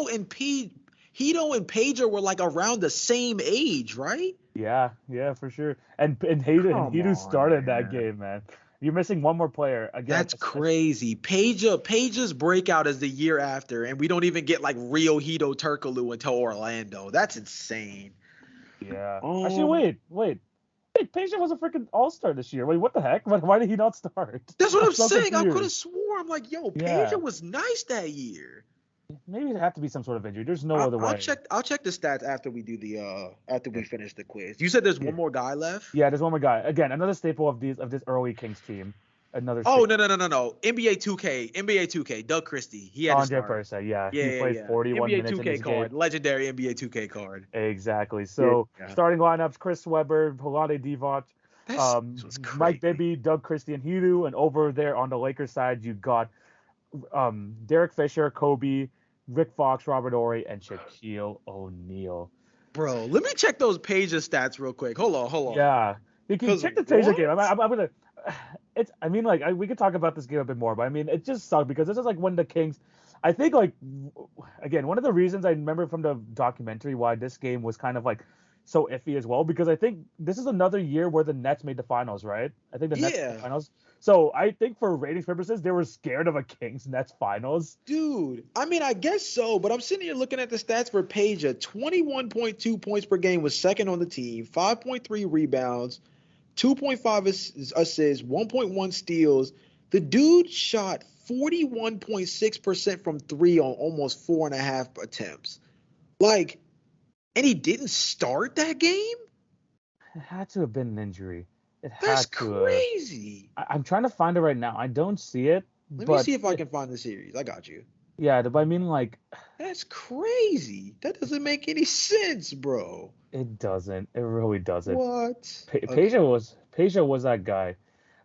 B: and Peja were like around the same age, right?
A: Yeah, for sure. And Hidu started that game, man. You're missing one more player. Again,
B: that's crazy. Peja's breakout is the year after, and we don't even get like real Hito Turkoglu until Orlando. That's insane.
A: Yeah. Actually, wait. Peja was a freaking all-star this year. Wait, what the heck? Why did he not start?
B: That's what I'm saying. I could have swore. I'm like, Peja was nice that year.
A: Maybe it had to be some sort of injury. There's no other way.
B: I'll check the stats after we do after we finish the quiz. You said there's one more guy left?
A: Yeah, there's one more guy. Again, another staple of this early Kings team. Another.
B: Oh no. NBA 2K. Doug Christie. He had to start.
A: Percent, yeah. He played 41
B: NBA
A: minutes
B: 2K
A: in this
B: card.
A: game.
B: Legendary NBA 2K card.
A: Exactly. So starting lineups: Chris Webber, Vlade Divac, Mike Bibby, Doug Christie, and Hidu. And over there on the Lakers side, you got Derek Fisher, Kobe, Rick Fox, Robert Horry, and Shaquille O'Neal.
B: Bro, let me check those Peja stats real quick. Hold on.
A: Yeah, you can check the Peja game. I'm gonna. It's. I mean, like we could talk about this game a bit more, but I mean, it just sucked because this is like when the Kings. I think like again, one of the reasons I remember from the documentary why this game was kind of like so iffy as well, because I think this is another year where the Nets made the finals, right? I think the Nets made the finals. So I think for ratings purposes, they were scared of a Kings-Nets finals.
B: Dude, I mean, I guess so, but I'm sitting here looking at the stats for Peja. 21.2 points per game was second on the team, 5.3 rebounds, 2.5 assists, 1.1 steals. The dude shot 41.6% from three on almost 4.5 attempts. Like, and he didn't start that game?
A: It had to have been an injury. It
B: That's
A: had to have.
B: crazy.
A: I'm trying to find it right now. I don't see it,
B: Let me
A: but
B: see if I can find the series. I got you.
A: yeah, but I mean, like,
B: That's crazy. That doesn't make any sense, bro.
A: it doesn't. It really doesn't.
B: What? Okay.
A: Peja was that guy,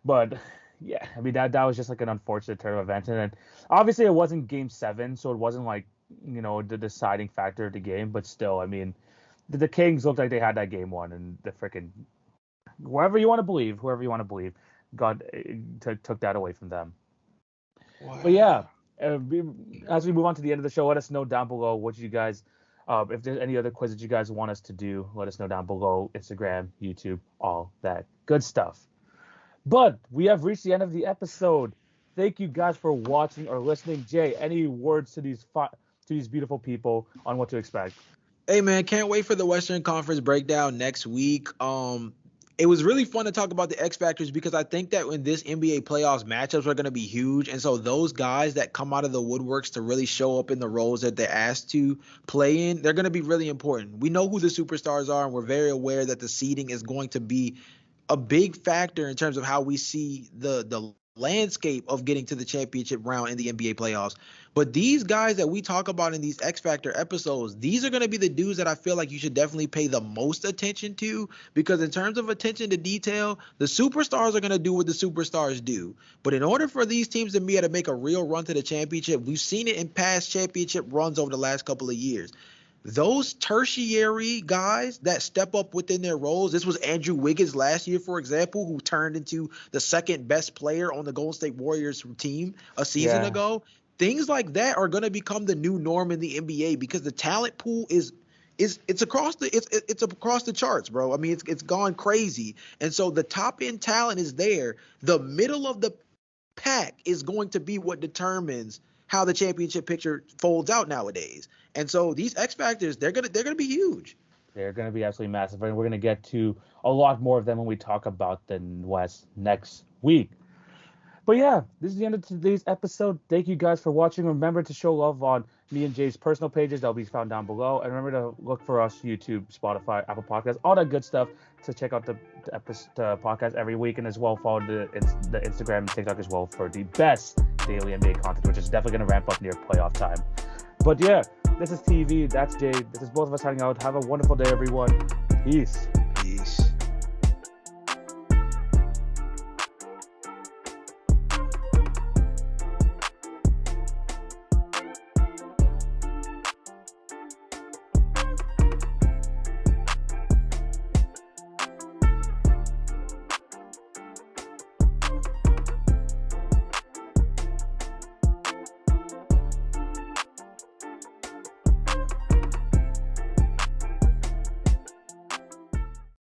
A: but yeah, I mean that was just like an unfortunate turn of events, and then obviously it wasn't Game 7, so it wasn't like the deciding factor of the game, but still, I mean, the Kings looked like they had that game won, and the freaking whoever you want to believe, got took that away from them. But yeah,
B: Wow.
A: uh, as we move on to the end of the show, let us know down below what you guys, if there's any other quiz that you guys want us to do, let us know down below. Instagram, YouTube, all that good stuff. But we have reached the end of the episode. Thank you guys for watching or listening. Jay, any words to these beautiful people on what to expect?
B: Hey man, can't wait for the Western Conference breakdown next week. It was really fun to talk about the X factors because I think that when this NBA playoffs matchups are going to be huge, and so those guys that come out of the woodworks to really show up in the roles that they're asked to play in, they're going to be really important. We know who the superstars are, and we're very aware that the seeding is going to be a big factor in terms of how we see the landscape of getting to the championship round in the NBA playoffs. But these guys that we talk about in these X Factor episodes, these are going to be the dudes that I feel like you should definitely pay the most attention to because in terms of attention to detail, the superstars are going to do what the superstars do. But in order for these teams to be able to make a real run to the championship, we've seen it in past championship runs over the last couple of years. Those tertiary guys that step up within their roles. This was Andrew Wiggins last year, for example, who turned into the second best player on the Golden State Warriors team a season
A: Yeah,
B: ago. Things like that are going to become the new norm in the NBA because the talent pool is it's across the charts, bro. I mean, it's gone crazy. And so the top end talent is there. The middle of the pack is going to be what determines how the championship picture folds out nowadays. And so these X factors, they're gonna be huge.
A: they're going to be absolutely massive, and we're going to get to a lot more of them when we talk about the West next week. But yeah, this is the end of today's episode. Thank you guys for watching. Remember to show love on me and Jay's personal pages. They'll be found down below. And remember to look for us YouTube, Spotify, Apple Podcasts, all that good stuff to check out the podcast every week. And as well, follow the Instagram and TikTok as well for the best daily NBA content, which is definitely going to ramp up near playoff time. But yeah, this is TV. That's Jay. This is both of us signing out. Have a wonderful day, everyone. Peace.
B: Peace.